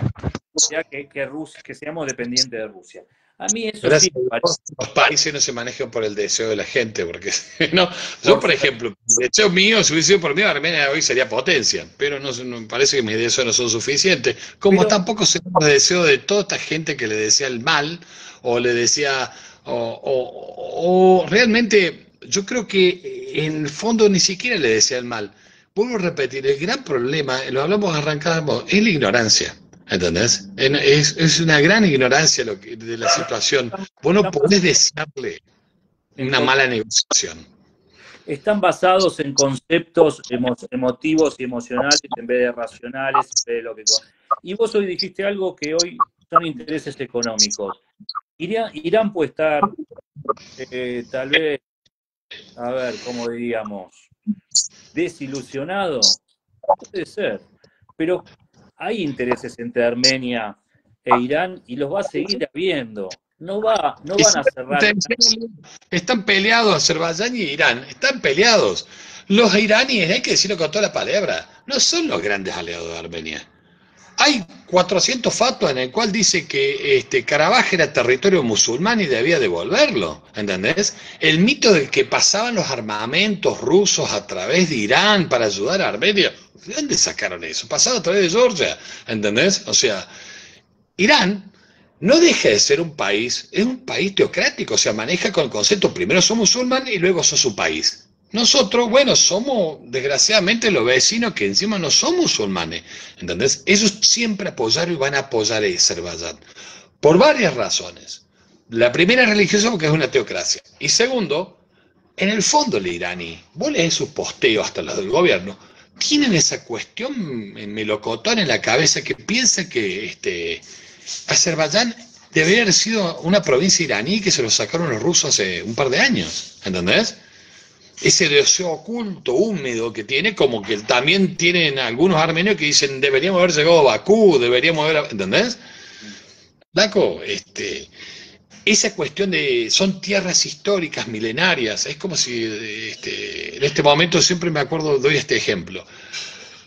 que seamos dependientes de Rusia. A mí eso Gracias sí me a parece. Dios, los países no se manejan por el deseo de la gente, porque no, yo por ejemplo, el deseo mío, si hubiese sido por mí, Armenia hoy sería potencia, pero no, me parece que mis deseos no son suficientes, como Pero, tampoco son los deseos de toda esta gente que le decía el mal, o le decía, o realmente, yo creo que en el fondo ni siquiera le decía el mal. Vuelvo a repetir, el gran problema, lo hablamos arrancando, es la ignorancia. ¿Entendés? Es una gran ignorancia de la situación. Vos no podés desearle una mala negociación. están basados en conceptos emotivos y emocionales en vez de racionales, en vez de lo que... Y vos hoy dijiste algo que hoy son intereses económicos. Irán puede estar, tal vez, a ver, ¿cómo diríamos? Desilusionado. Puede ser. Pero hay intereses entre Armenia e Irán y los va a seguir habiendo. No van a cerrar. Están peleados Azerbaiyán y Irán, están peleados. Los iraníes, hay que decirlo con toda la palabra, no son los grandes aliados de Armenia. Hay 400 fatwas en el cual dice que Karabaj era territorio musulmán y debía devolverlo, ¿entendés? El mito de que pasaban los armamentos rusos a través de Irán para ayudar a Armenia, ¿de dónde sacaron eso? Pasaba a través de Georgia, ¿entendés? O sea, Irán no deja de ser un país, es un país teocrático, o sea, maneja con el concepto, primero sos musulmán y luego sos su país. Nosotros, bueno, somos desgraciadamente los vecinos que encima no son musulmanes, ¿entendés? Ellos siempre apoyaron y van a apoyar a Azerbaiyán, por varias razones. La primera es religiosa porque es una teocracia. Y segundo, en el fondo el iraní, vos lees sus posteos hasta los del gobierno, tienen esa cuestión melocotón en la cabeza que piensa que Azerbaiyán debería haber sido una provincia iraní que se lo sacaron los rusos hace un par de años, ¿entendés? Ese deseo oculto, húmedo que tiene, como que también tienen algunos armenios que dicen deberíamos haber llegado a Bakú, deberíamos haber, ¿entendés? Laco, esa cuestión de son tierras históricas milenarias, es como si en este momento siempre me acuerdo, doy este ejemplo.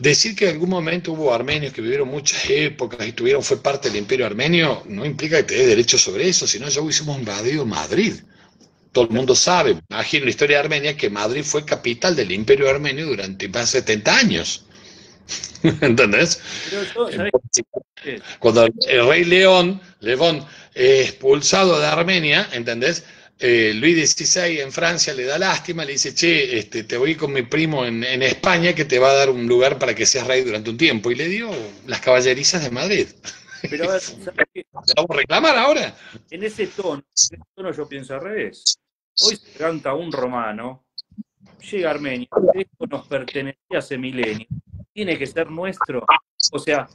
decir que en algún momento hubo armenios que vivieron muchas épocas y fue parte del imperio armenio, no implica que te dé derecho sobre eso, sino ya hubiésemos invadido Madrid. Todo el mundo sabe, imagino la historia de Armenia, que Madrid fue capital del imperio armenio durante más de 70 años. ¿Entendés? Pero yo, ¿sabés qué? Cuando el rey León es expulsado de Armenia, ¿entendés? Luis XVI en Francia le da lástima, le dice, che, te voy con mi primo en España que te va a dar un lugar para que seas rey durante un tiempo. Y le dio las caballerizas de Madrid. Pero a ver, ¿sabés qué? ¿Le vamos a reclamar ahora? En ese tono yo pienso al revés. Hoy se levanta un romano, llega a Armenia, esto nos pertenecía hace milenios, tiene que ser nuestro. O sea,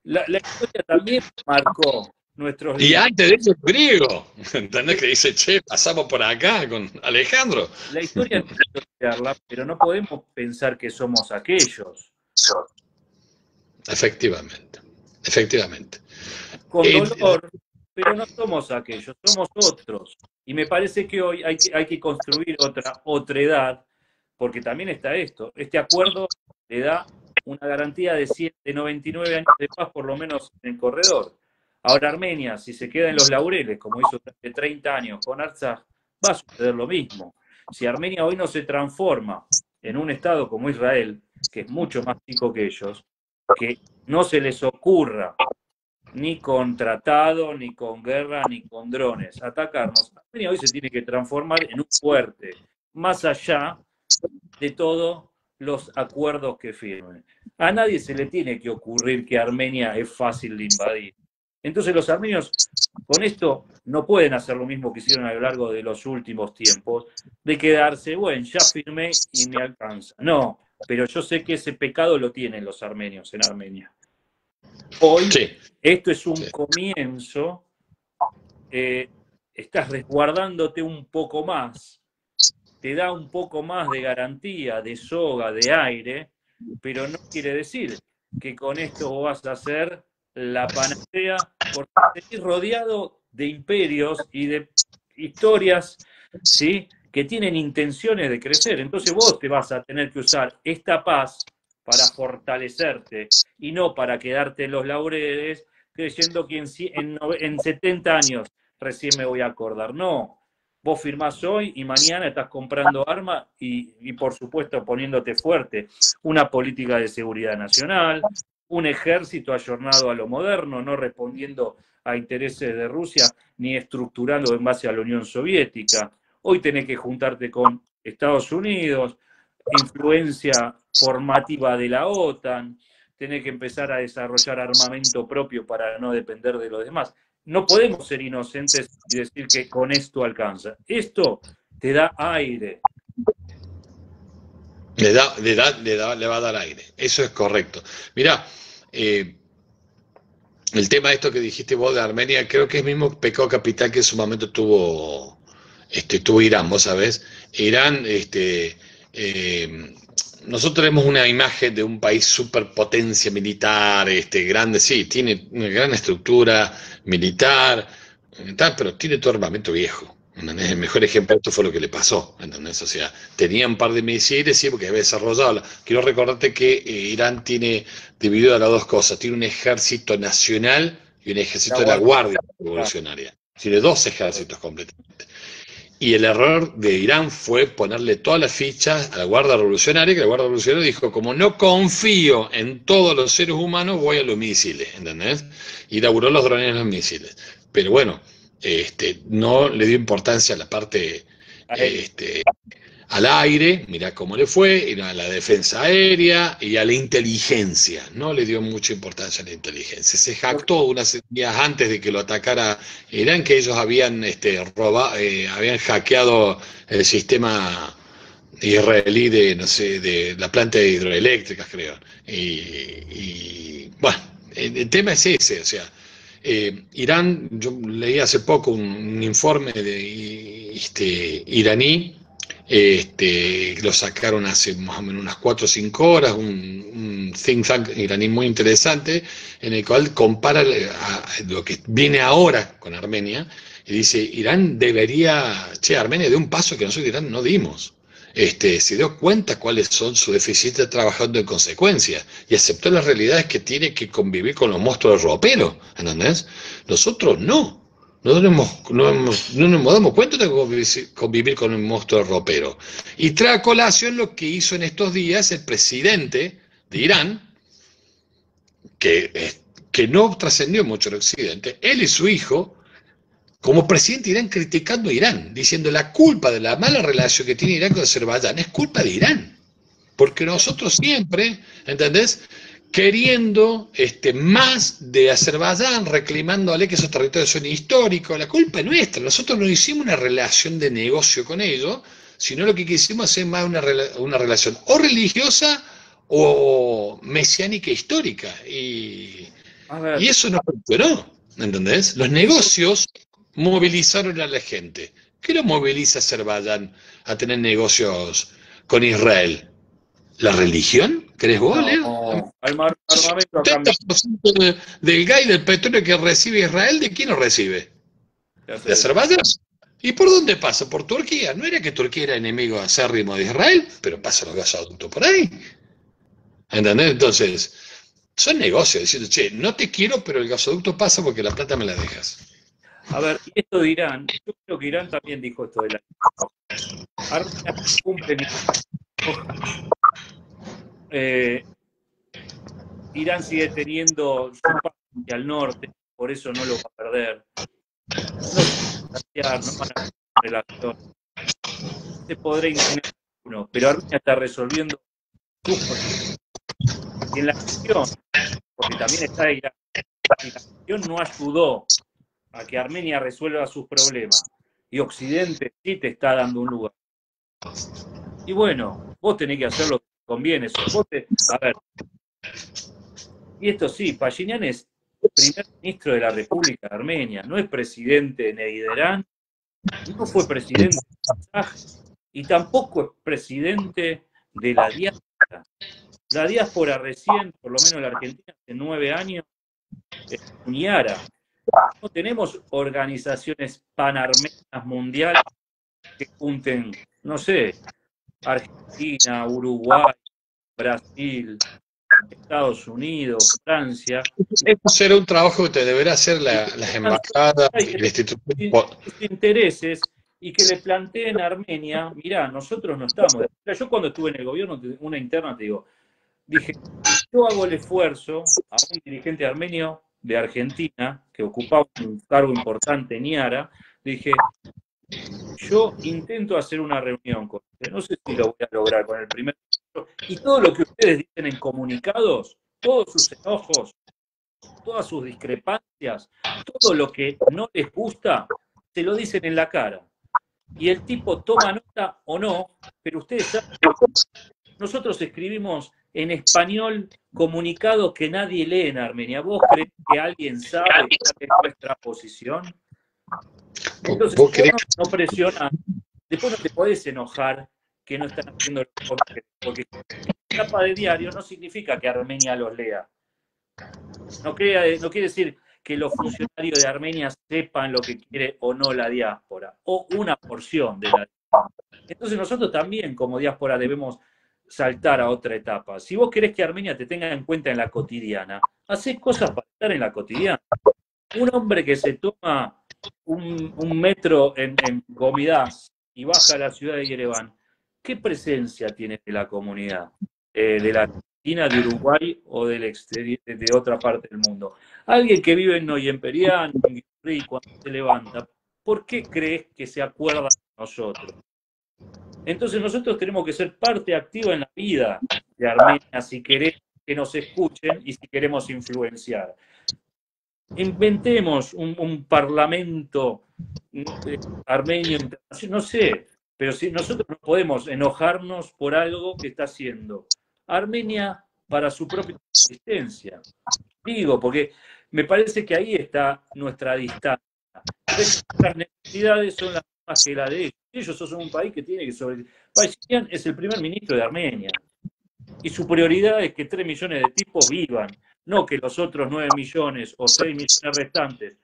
la historia también marcó nuestros Y límites. antes de eso, el griego, ¿entendés? Que dice, che, pasamos por acá con Alejandro. La historia hay que estudiarla, pero no podemos pensar que somos aquellos. Efectivamente, efectivamente. Con dolor, pero no somos aquellos, somos otros. Y me parece que hoy hay que construir otra edad, porque también está esto. Este acuerdo le da una garantía de 99 años de paz, por lo menos en el corredor. Ahora Armenia, si se queda en los laureles, como hizo durante 30 años con Artsaj, va a suceder lo mismo. Si Armenia hoy no se transforma en un Estado como Israel, que es mucho más chico que ellos, que no se les ocurra ni con tratado, ni con guerra, ni con drones atacarnos, Armenia hoy se tiene que transformar en un fuerte, más allá de todos los acuerdos que firmen. A nadie se le tiene que ocurrir que Armenia es fácil de invadir. Entonces los armenios con esto no pueden hacer lo mismo que hicieron a lo largo de los últimos tiempos, de quedarse, bueno, ya firmé y me alcanza. No, pero yo sé que ese pecado lo tienen los armenios en Armenia. Hoy, sí, esto es un comienzo, estás resguardándote un poco más, te da un poco más de garantía, de soga, de aire, pero no quiere decir que con esto vas a hacer la panacea, porque seguís rodeado de imperios y de historias, ¿sí?, que tienen intenciones de crecer. Entonces vos te vas a tener que usar esta paz para fortalecerte y no para quedarte en los laureles creyendo que en 70 años recién me voy a acordar. No, vos firmás hoy y mañana estás comprando armas y por supuesto poniéndote fuerte. Una política de seguridad nacional, un ejército ayornado a lo moderno, no respondiendo a intereses de Rusia ni estructurando en base a la Unión Soviética. Hoy tenés que juntarte con Estados Unidos, influencia formativa de la OTAN, tenés que empezar a desarrollar armamento propio para no depender de los demás. No podemos ser inocentes y decir que con esto alcanza. Esto te da aire. Le va a dar aire. Eso es correcto. Mirá, el tema de esto que dijiste vos de Armenia, creo que es el mismo pecado capital que en su momento tuvo Irán, vos sabés. Irán, nosotros tenemos una imagen de un país superpotencia militar, grande, sí, tiene una gran estructura militar, pero tiene todo armamento viejo. ¿Entendés? El mejor ejemplo de esto fue lo que le pasó, ¿entendés? O sea, tenía un par de misiles, sí, porque había desarrollado. Quiero recordarte que Irán tiene dividido a las dos cosas, tiene un ejército nacional y un ejército de la Guardia Revolucionaria. Tiene dos ejércitos completamente. Y el error de Irán fue ponerle todas las fichas a la Guardia Revolucionaria, que la Guardia Revolucionaria dijo, como no confío en todos los seres humanos, voy a los misiles, ¿entendés? Y inauguró los drones y los misiles. Pero bueno, no le dio importancia a la parte al aire, mirá cómo le fue, y a la defensa aérea y a la inteligencia. No le dio mucha importancia a la inteligencia. Se jactó unas días antes de que lo atacara Irán que ellos habían habían hackeado el sistema israelí de la planta de hidroeléctricas, creo. Y bueno, el tema es ese, o sea, Irán, yo leí hace poco un informe de iraní, lo sacaron hace más o menos unas 4 o 5 horas, un think tank iraní muy interesante, en el cual compara a lo que viene ahora con Armenia, y dice, Armenia dio un paso que nosotros Irán no dimos. se dio cuenta cuáles son sus deficiencias trabajando en consecuencia y aceptó las realidades que tiene que convivir con los monstruos roperos, ¿entendés? Nosotros no. No nos damos cuenta de convivir con un monstruo ropero. Y trae a colación lo que hizo en estos días el presidente de Irán, que no trascendió mucho en Occidente, él y su hijo, como presidente de Irán, criticando a Irán, diciendo la culpa de la mala relación que tiene Irán con Azerbaiyán es culpa de Irán. Porque nosotros siempre, ¿entendés? Queriendo más de Azerbaiyán, reclamándole que esos territorios son históricos, la culpa es nuestra. Nosotros no hicimos una relación de negocio con ellos, sino lo que quisimos hacer más una relación o religiosa o mesiánica histórica. A Y ver, eso no funcionó, ¿entendés? Los negocios movilizaron a la gente. ¿Qué lo moviliza Azerbaiyán a tener negocios con Israel? ¿La religión? ¿Crees vos, Leo? no, armamento a cambio 70% del gas y del petróleo que recibe Israel, ¿de quién lo recibe? de ¿De hacer. Azerbaiyán? ¿Y por dónde pasa? ¿Por Turquía? No era que Turquía era enemigo acérrimo de Israel, pero pasan los gasoductos por ahí. ¿Entendés? Entonces, son negocios, diciendo, che, no te quiero, pero el gasoducto pasa porque la plata me la dejas. A ver, y esto de Irán, yo creo que Irán también dijo esto de la Armenia cumple ni eh, Irán sigue teniendo su parte hacia el norte, por eso no lo va a perder. No se va a saciar, no van a tener relación. Se podrá indignar uno, pero Armenia está resolviendo sus problemas. Y en la región, porque también está Irán, y la región no ayudó a que Armenia resuelva sus problemas. Y Occidente sí te está dando un lugar. Y bueno, vos tenés que hacer lo que te conviene. A ver, y esto sí, Pashinyan es primer ministro de la República de Armenia, no es presidente ni de Irán, no fue presidente de Kazaj, y tampoco es presidente de la diáspora. La diáspora recién, por lo menos en la Argentina, hace 9 años, es Niara. No tenemos organizaciones panarmenas mundiales que junten, no sé, Argentina, Uruguay, Brasil, Estados Unidos, Francia. Esto será un trabajo que te deberá hacer las embajadas y la institución. Sus intereses y que le planteen a Armenia, mirá, nosotros no estamos. Yo cuando estuve en el gobierno, una interna te digo, dije, yo hago el esfuerzo a un dirigente armenio de Argentina, que ocupaba un cargo importante en IARA, dije, yo intento hacer una reunión con usted, no sé si lo voy a lograr con el primer ministro, y todo lo que ustedes dicen en comunicados, todos sus enojos, todas sus discrepancias, todo lo que no les gusta, se lo dicen en la cara. Y el tipo toma nota o no, pero ustedes saben que nosotros escribimos en español comunicados que nadie lee en Armenia. ¿Vos crees que alguien sabe cuál es nuestra posición? Entonces, ¿Vos si querés? vos no presionás, después no te podés enojar que no están haciendo lo que vos querés, porque tapa de diario no significa que Armenia los lea. No quiere decir que los funcionarios de Armenia sepan lo que quiere o no la diáspora, o una porción de la diáspora. Entonces nosotros también como diáspora debemos saltar a otra etapa. Si vos querés que Armenia te tenga en cuenta en la cotidiana, hacé cosas para estar en la cotidiana. Un hombre que se toma un metro en Gomidas y baja a la ciudad de Yerevan, ¿qué presencia tiene de la comunidad? De la Argentina, de Uruguay o del exterior, de otra parte del mundo. Alguien que vive en Noyemperián, en Guipúzcoa, cuando se levanta, ¿por qué crees que se acuerda de nosotros? Entonces nosotros tenemos que ser parte activa en la vida de Armenia si queremos que nos escuchen y si queremos influenciar. Inventemos un parlamento armenio internacional, no sé, pero si nosotros no podemos enojarnos por algo que está haciendo Armenia para su propia existencia. Digo, porque me parece que ahí está nuestra distancia. Nuestras necesidades son las mismas que la de ellos. Ellos son un país que tiene que sobrevivir. Pashinyan es el primer ministro de Armenia. Y su prioridad es que 3 millones de tipos vivan, no que los otros 9 millones o 6 millones restantes,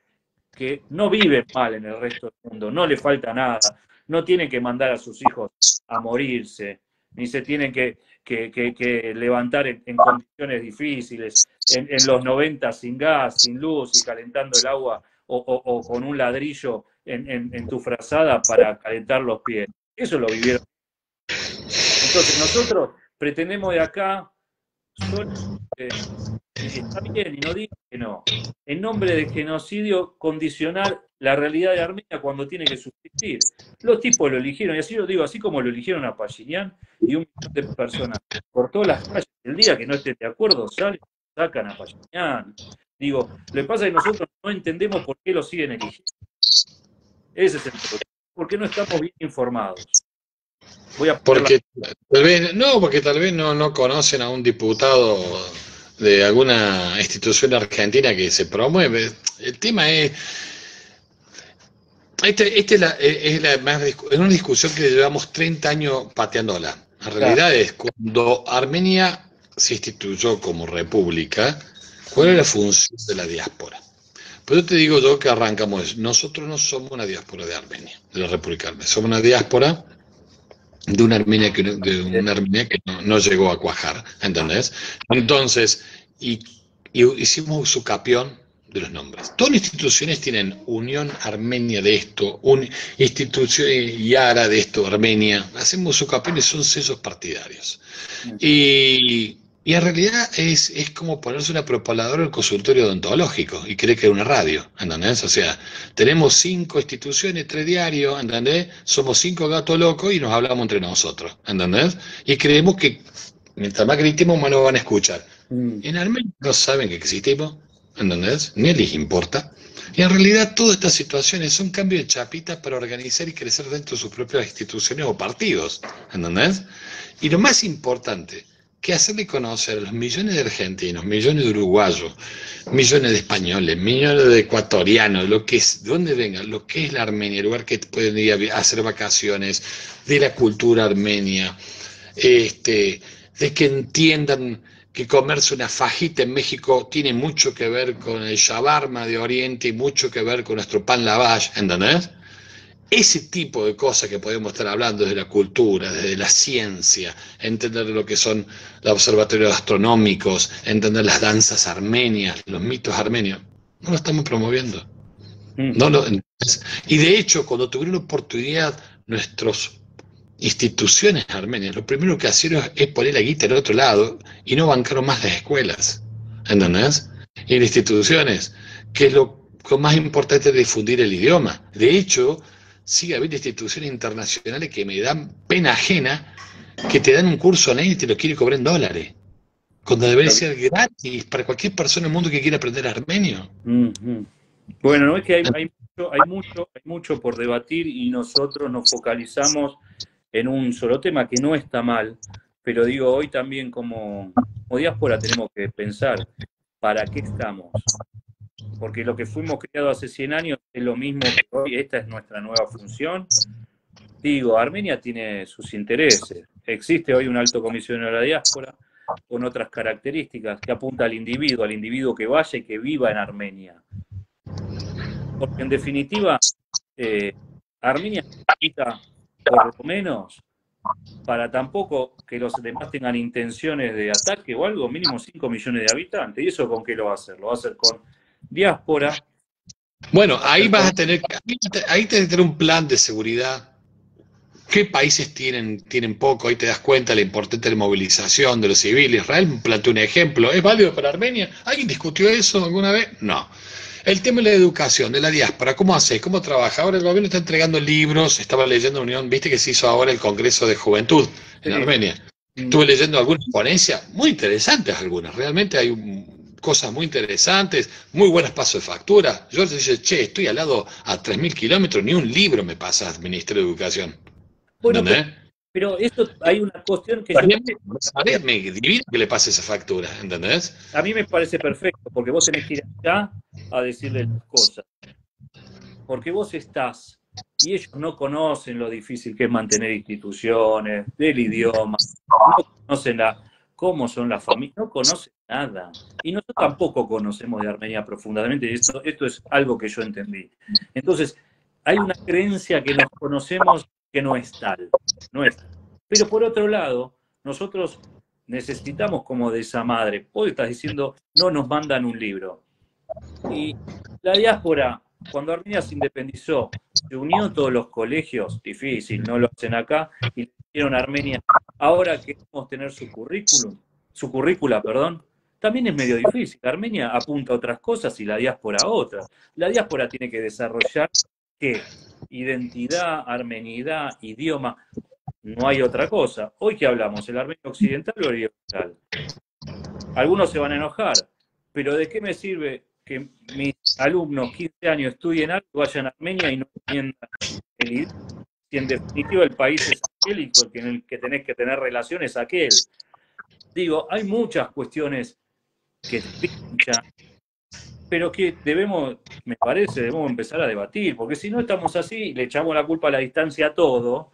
que no viven mal en el resto del mundo, no le falta nada, no tienen que mandar a sus hijos a morirse, ni se tienen que levantar en condiciones difíciles, en los 90 sin gas, sin luz y calentando el agua o con un ladrillo en tu frazada para calentar los pies. Eso lo vivieron. Entonces nosotros pretendemos de acá solo, y está bien, y no digo que no, en nombre de genocidio condicionar la realidad de Armenia cuando tiene que subsistir. Los tipos lo eligieron, y así lo digo, así como lo eligieron a Pashinyan y un millón de personas por todas las calles. El día que no estén de acuerdo, salen, sacan a Pashinyan. Digo, lo que pasa es que nosotros no entendemos por qué lo siguen eligiendo. Ese es el problema. Porque no estamos bien informados. Porque tal vez no conocen a un diputado de alguna institución argentina que se promueve. El tema es, es una discusión que llevamos 30 años pateándola. La realidad es, cuando Armenia se instituyó como república, ¿cuál es la función de la diáspora? Pero yo te digo yo que arrancamos, nosotros no somos una diáspora de Armenia, de la República de Armenia, somos una diáspora de una Armenia que no llegó a cuajar, ¿entendés? Entonces, hicimos su capión de los nombres. Todas las instituciones tienen Unión Armenia de esto, institución Yara de esto, Armenia. Hacemos su capión y son sellos partidarios. Y en realidad es como ponerse una propaladora en el consultorio odontológico y creer que es una radio, ¿entendés? O sea, tenemos 5 instituciones, 3 diarios, ¿entendés? Somos 5 gatos locos y nos hablamos entre nosotros, ¿entendés? Y creemos que mientras más gritemos, más nos van a escuchar. En Armenia no saben que existimos, ¿entendés? Ni les importa. Y en realidad todas estas situaciones son cambios de chapita para organizar y crecer dentro de sus propias instituciones o partidos, ¿entendés? Y lo más importante, que hacerle conocer a los millones de argentinos, millones de uruguayos, millones de españoles, millones de ecuatorianos, lo que es, de dónde vengan, lo que es la Armenia, el lugar que pueden ir a hacer vacaciones, de la cultura armenia, de que entiendan que comerse una fajita en México tiene mucho que ver con el shawarma de Oriente y mucho que ver con nuestro pan lavash, ¿entendés? Ese tipo de cosas que podemos estar hablando desde la cultura, desde la ciencia, entender lo que son los observatorios astronómicos, entender las danzas armenias, los mitos armenios, no lo estamos promoviendo. Y de hecho, cuando tuvieron oportunidad nuestras instituciones armenias, lo primero que hicieron es poner la guita del otro lado y no bancaron más las escuelas, ¿entendés? Y las instituciones, que es lo más importante es difundir el idioma. De hecho, sigue habiendo instituciones internacionales que me dan pena ajena, que te dan un curso online y te lo quieren cobrar en dólares, cuando debería ser gratis para cualquier persona en el mundo que quiera aprender armenio. Bueno, no es que hay mucho por debatir y nosotros nos focalizamos en un solo tema que no está mal, pero digo, hoy también como diáspora tenemos que pensar para qué estamos. Porque lo que fuimos creados hace 100 años es lo mismo que hoy, esta es nuestra nueva función. Digo, Armenia tiene sus intereses. Existe hoy un alto comisionado de la diáspora con otras características que apunta al individuo que vaya y que viva en Armenia. Porque en definitiva, Armenia necesita, por lo menos, para tampoco que los demás tengan intenciones de ataque o algo, mínimo 5 millones de habitantes. ¿Y eso con qué lo va a hacer? Lo va a hacer con diáspora. Bueno, ahí vas a tener, ahí te tener un plan de seguridad. ¿Qué países tienen poco? Ahí te das cuenta de la importante movilización de los civiles. Israel planteó un ejemplo. ¿Es válido para Armenia? ¿Alguien discutió eso alguna vez? No. El tema de la educación, de la diáspora, ¿cómo hace? ¿Cómo trabaja? Ahora el gobierno está entregando libros, estaba leyendo Unión, viste que se hizo ahora el Congreso de Juventud en Armenia. Estuve leyendo algunas ponencias muy interesantes, algunas. Realmente hay cosas muy interesantes, muy buenos pasos de factura. Yo les dije, che, estoy al lado a 3.000 kilómetros, ni un libro me pasa al Ministerio de Educación. Bueno, pero esto hay una cuestión que me divide que le pase esa factura, ¿entendés? A mí me parece perfecto, porque vos tenés que ir allá a decirle las cosas. Porque vos estás, y ellos no conocen lo difícil que es mantener instituciones, del idioma, no conocen cómo son las familias, no conocen nada. Y nosotros tampoco conocemos de Armenia profundamente, y esto es algo que yo entendí. Entonces, hay una creencia que nos conocemos que no es tal, no es tal. Pero por otro lado, nosotros necesitamos como de esa madre. Vos estás diciendo, no nos mandan un libro. Y la diáspora, cuando Armenia se independizó, se unió todos los colegios, difícil, no lo hacen acá, y le dijeron a Armenia, ahora queremos tener su currícula, perdón, también es medio difícil. Armenia apunta a otras cosas y la diáspora a otras. La diáspora tiene que desarrollar ¿qué? Identidad, armenidad, idioma. No hay otra cosa. Hoy que hablamos, ¿el armenio occidental o el oriental? Algunos se van a enojar, pero ¿de qué me sirve que mis alumnos 15 años estudien algo, vayan a Armenia y no entiendan el idioma? Si en definitiva el país es aquel y con el que tenés que tener relaciones aquel. Digo, hay muchas cuestiones que se pinchan, pero que debemos, me parece, debemos empezar a debatir, porque si no estamos así, le echamos la culpa a la distancia a todo,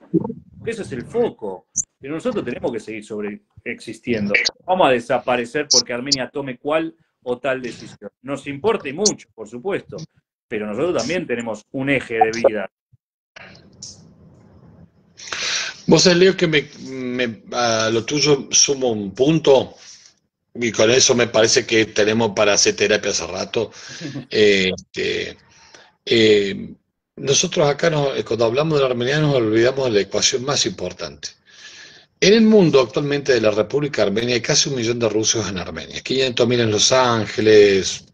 porque ese es el foco. Pero nosotros tenemos que seguir existiendo. Vamos a desaparecer porque Armenia tome cual o tal decisión. Nos importa y mucho, por supuesto, pero nosotros también tenemos un eje de vida. Vos sabés, Leo, que a lo tuyo sumo un punto, y con eso me parece que tenemos para hacer terapia hace rato. Este, eh, nosotros acá, cuando hablamos del armeniano, nos olvidamos de la ecuación más importante. En el mundo actualmente de la República Armenia hay casi 1 millón de rusos en Armenia, 500.000 en Los Ángeles,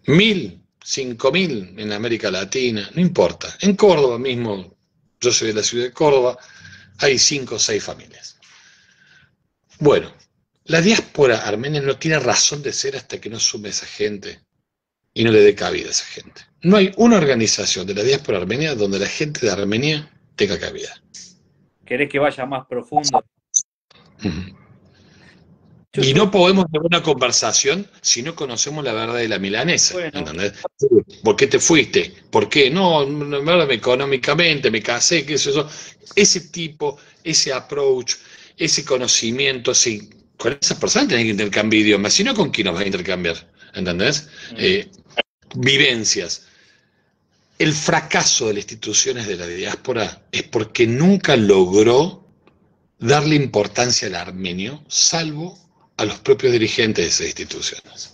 1.000, 5.000 en América Latina, no importa. En Córdoba mismo, yo soy de la ciudad de Córdoba, hay 5 o 6 familias. Bueno, la diáspora armenia no tiene razón de ser hasta que no sume a esa gente y no le dé cabida a esa gente. No hay una organización de la diáspora armenia donde la gente de Armenia tenga cabida. ¿Querés que vaya más profundo? Y no podemos tener una conversación si no conocemos la verdad de la milanesa. Bueno. ¿Entendés? ¿Por qué te fuiste? ¿Por qué? No, económicamente, me casé, qué sé yo. Ese tipo, ese approach, ese conocimiento, sí, con esas personas tenés que intercambiar idiomas, si no, ¿con quién nos vas a intercambiar? ¿Entendés? Vivencias. El fracaso de las instituciones de la diáspora es porque nunca logró darle importancia al armenio, salvo a los propios dirigentes de esas instituciones.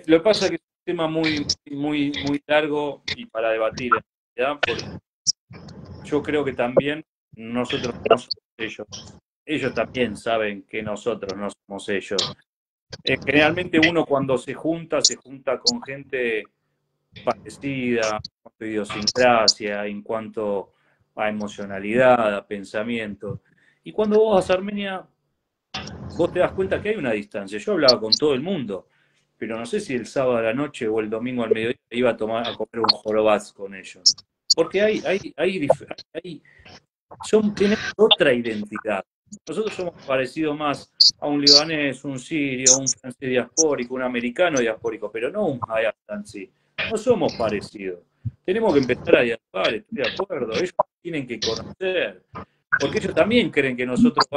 Lo que pasa es que es un tema muy largo y para debatir, ¿verdad? Porque yo creo que también nosotros no somos ellos. Ellos también saben que nosotros no somos ellos. Generalmente uno cuando se junta con gente parecida, en cuanto a idiosincrasia, en cuanto a emocionalidad, a pensamiento. Y cuando vos vas a Armenia, vos te das cuenta que hay una distancia. Yo hablaba con todo el mundo, pero no sé si el sábado a la noche o el domingo al mediodía iba a comer un jorobaz con ellos. Porque tienen otra identidad. Nosotros somos parecidos más a un libanés, un sirio, un francés diaspórico, un americano diaspórico, pero no un hayatan sí. No somos parecidos. Tenemos que empezar a dialogar, estoy de acuerdo. Ellos tienen que conocer, porque ellos también creen que nosotros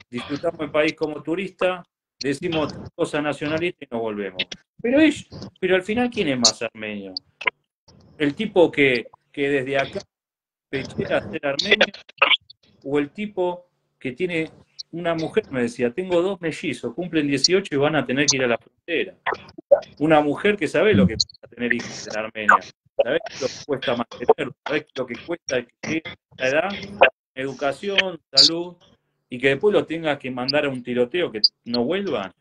disfrutamos el país como turista, decimos cosas nacionalistas y nos volvemos. Pero al final, ¿quién es más armenio? ¿El tipo que desde acá pechea ser armenio? ¿O el tipo que tiene una mujer, me decía, tengo 2 mellizos, cumplen 18 y van a tener que ir a la frontera? Una mujer que sabe lo que cuesta tener hijos en Armenia, sabe lo que cuesta mantenerlos, sabe lo que cuesta que a esa edad, educación, salud, y que después los tengas que mandar a un tiroteo que no vuelvan.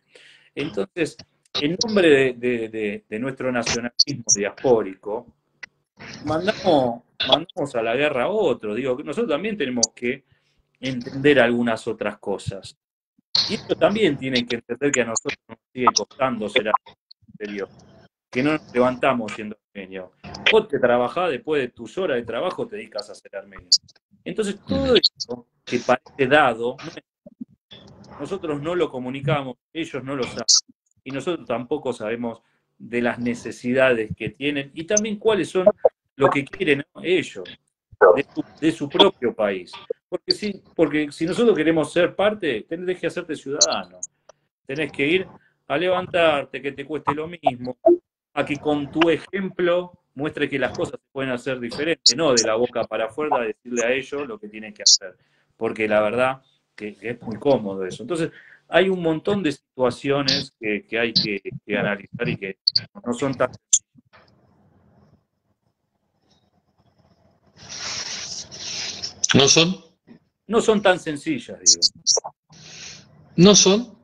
Entonces, en nombre de nuestro nacionalismo diaspórico, mandamos a la guerra a otro. Digo, que nosotros también tenemos que entender algunas otras cosas. Y ellos también tienen que entender que a nosotros nos sigue costando ser armenio, que no nos levantamos siendo armenio. Vos te trabajás, después de tus horas de trabajo te dedicas a ser armenio. Entonces, todo esto que parece dado, nosotros no lo comunicamos, ellos no lo saben, y nosotros tampoco sabemos de las necesidades que tienen y también cuáles son lo que quieren ellos de su propio país. Porque si nosotros queremos ser parte, tenés que hacerte ciudadano. Tenés que ir a levantarte, que te cueste lo mismo, a que con tu ejemplo muestre que las cosas se pueden hacer diferentes, no de la boca para afuera decirle a ellos lo que tienen que hacer, porque la verdad que es muy cómodo eso. Entonces, hay un montón de situaciones que hay que analizar y que no son tan... ¿No son? No son tan sencillas, digo. ¿No son?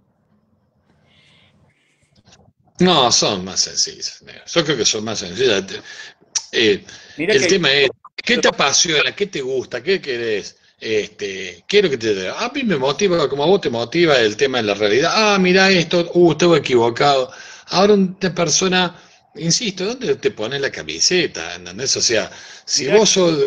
No, son más sencillas. Yo creo que son más sencillas. Mirá que El hay... tema es, ¿qué te apasiona? ¿Qué te gusta? ¿Qué querés? Quiero que te... A mí me motiva, como a vos te motiva el tema de la realidad. Ah, mira esto, estuve equivocado. Ahora una persona, insisto, ¿dónde te pones la camiseta? ¿Entendés? O sea, si Mirá, vos sos...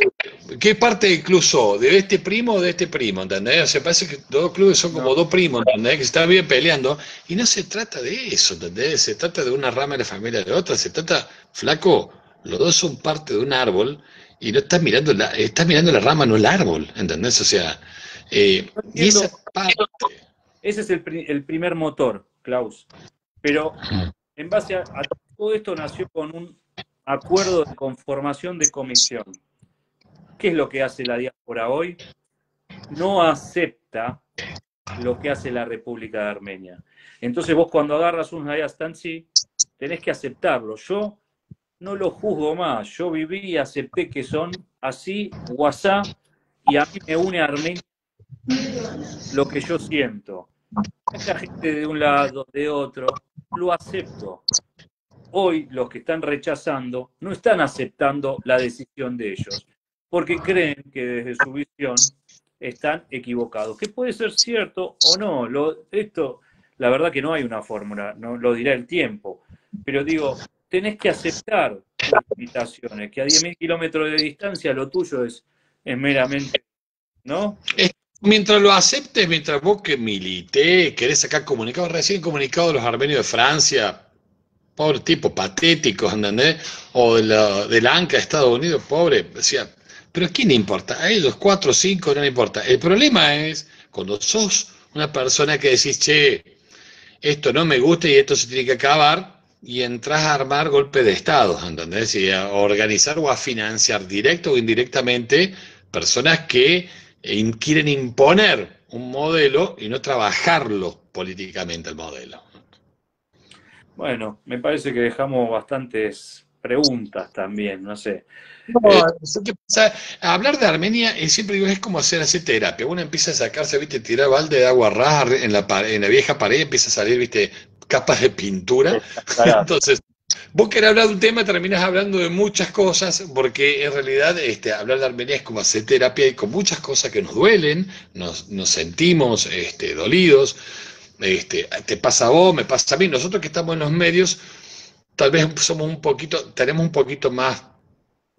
¿Qué parte del club sos? ¿De este primo o de este primo? ¿Entendés? O sea, parece que dos clubes son no, como dos primos, ¿entendés? Que se están bien peleando. Y no se trata de eso, ¿entendés? Se trata de una rama de la familia de otra. Se trata, flaco, los dos son parte de un árbol y no estás mirando la rama, no el árbol, ¿entendés? O sea, no y esa entiendo. parte. Ese es el primer motor, Klaus. Pero en base a todo esto nació con un acuerdo de conformación de comisión. ¿Qué es lo que hace la diáspora hoy? No acepta lo que hace la República de Armenia. Entonces vos cuando agarras un Hayastansi, tenés que aceptarlo. Yo no lo juzgo más. Yo viví y acepté que son así, WhatsApp, y a mí me une a Armenia lo que yo siento. Esta gente de un lado, de otro, lo acepto. Hoy los que están rechazando no están aceptando la decisión de ellos, porque creen que desde su visión están equivocados, que puede ser cierto o no. Esto, la verdad que no hay una fórmula, no lo dirá el tiempo, pero digo, tenés que aceptar tus limitaciones, que a 10.000 kilómetros de distancia lo tuyo es meramente, ¿no? Mientras lo aceptes, mientras vos que milité, querés sacar comunicados, recién comunicado de los armenios de Francia, pobre tipo, patéticos, ¿entendés? O del ANCA de Estados Unidos, pobre, decía, pero ¿quién le importa? A ellos, cuatro o cinco, no le importa. El problema es cuando sos una persona que decís, che, esto no me gusta y esto se tiene que acabar, y entras a armar golpe de Estado, ¿entendés? Y a organizar o a financiar directo o indirectamente personas que quieren imponer un modelo y no trabajarlo políticamente el modelo. Bueno, me parece que dejamos bastantes preguntas también, no sé. No, Eh, ¿qué pasa? Hablar de Armenia, siempre digo, es como hacer terapia. Uno empieza a sacarse, viste, tirar balde de agua ras en la vieja pared, empieza a salir, viste, capas de pintura. Entonces, vos querés hablar de un tema, terminás hablando de muchas cosas, porque en realidad hablar de Armenia es como hacer terapia y con muchas cosas que nos duelen, nos sentimos dolidos. Te pasa a vos, me pasa a mí. Nosotros que estamos en los medios, tal vez somos un poquito, tenemos un poquito más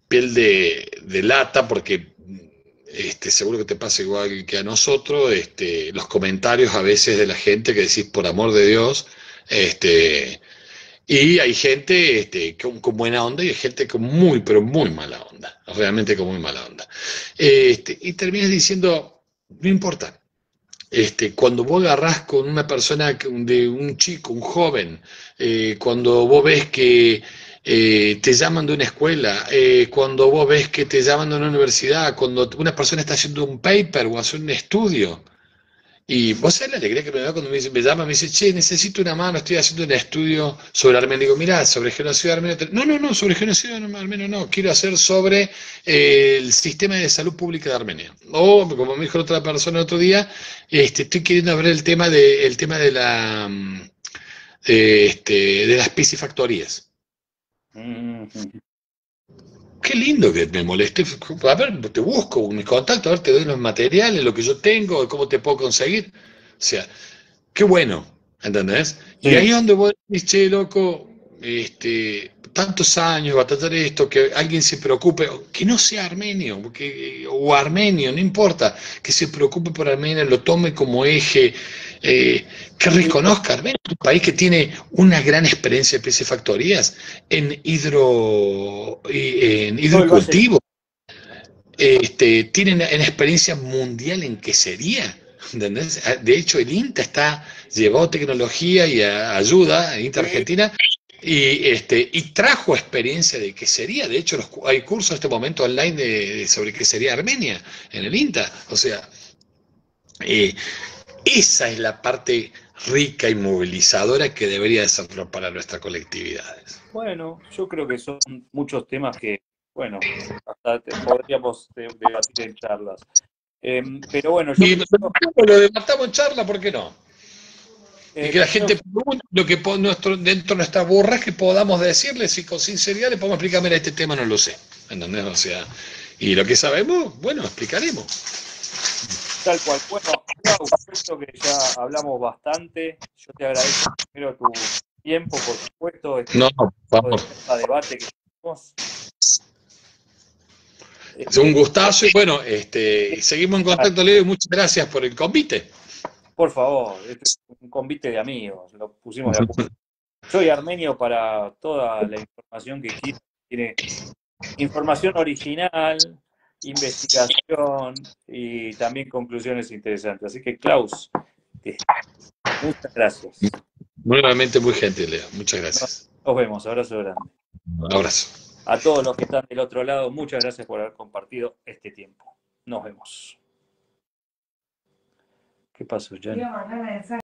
piel de lata, porque seguro que te pasa igual que a nosotros, los comentarios a veces de la gente que decís por amor de Dios, y hay gente con buena onda y hay gente con muy, pero muy mala onda, realmente con muy mala onda. Y terminas diciendo, no importa. Cuando vos agarrás con una persona, de un chico, un joven, cuando vos ves que te llaman de una escuela, cuando vos ves que te llaman de una universidad, cuando una persona está haciendo un paper o hace un estudio, y vos sabés la alegría que me da cuando me llama, me dice, che, necesito una mano, estoy haciendo un estudio sobre Armenia. Digo, mirá, sobre genocidio armenio. No, sobre genocidio armenio no, quiero hacer sobre el sistema de salud pública de Armenia. O, como me dijo otra persona el otro día, estoy queriendo ver el tema de de las piscifactorías. Qué lindo que me moleste. A ver, te busco mis contactos, a ver, te doy los materiales, lo que yo tengo, cómo te puedo conseguir. O sea, qué bueno, ¿entendés? Y ahí sí, es donde vos decís, che, loco, tantos años, batallar esto, que alguien se preocupe, que no sea armenio, o armenio, no importa, que se preocupe por Armenia, lo tome como eje, que reconozca Armenia, un país que tiene una gran experiencia de piscifactorías en todo el Valle. hidrocultivo, tienen en experiencia mundial en quesería. ¿Entendés? De hecho, el INTA está llevado tecnología y ayuda, el INTA Sí, Argentina, y trajo experiencia de qué sería. De hecho, hay cursos en este momento online sobre qué sería Armenia en el INTA. O sea, eh, esa es la parte rica y movilizadora que debería de serlo para nuestras colectividades. Bueno, yo creo que son muchos temas que, bueno, hasta podríamos debatir en charlas. Pero bueno, yo Y pienso, lo debatamos en charla, ¿por qué no? Y que la creo gente pregunte lo que dentro de nuestras burras que podamos decirles y con sinceridad le podemos explicar, mira, este tema no lo sé. ¿Entendés? O sea, y lo que sabemos, bueno, explicaremos. tal cual. Bueno, Klaus, yo creo que ya hablamos bastante. Yo te agradezco primero tu tiempo, por supuesto, No, este vamos. debate que tuvimos. Es un Eh, gustazo y bueno, seguimos en contacto, Leo, y muchas gracias por el convite. por favor, este es un convite de amigos, lo pusimos de acuerdo. Soy armenio para toda la información que quiera. Tiene información original, investigación y también conclusiones interesantes. Así que, Klaus, muchas gracias. Nuevamente muy gentil, Leo. Muchas Nos, gracias. nos vemos. Abrazo grande. Un abrazo. A todos los que están del otro lado, muchas gracias por haber compartido este tiempo. Nos vemos. ¿Qué pasó, Jan?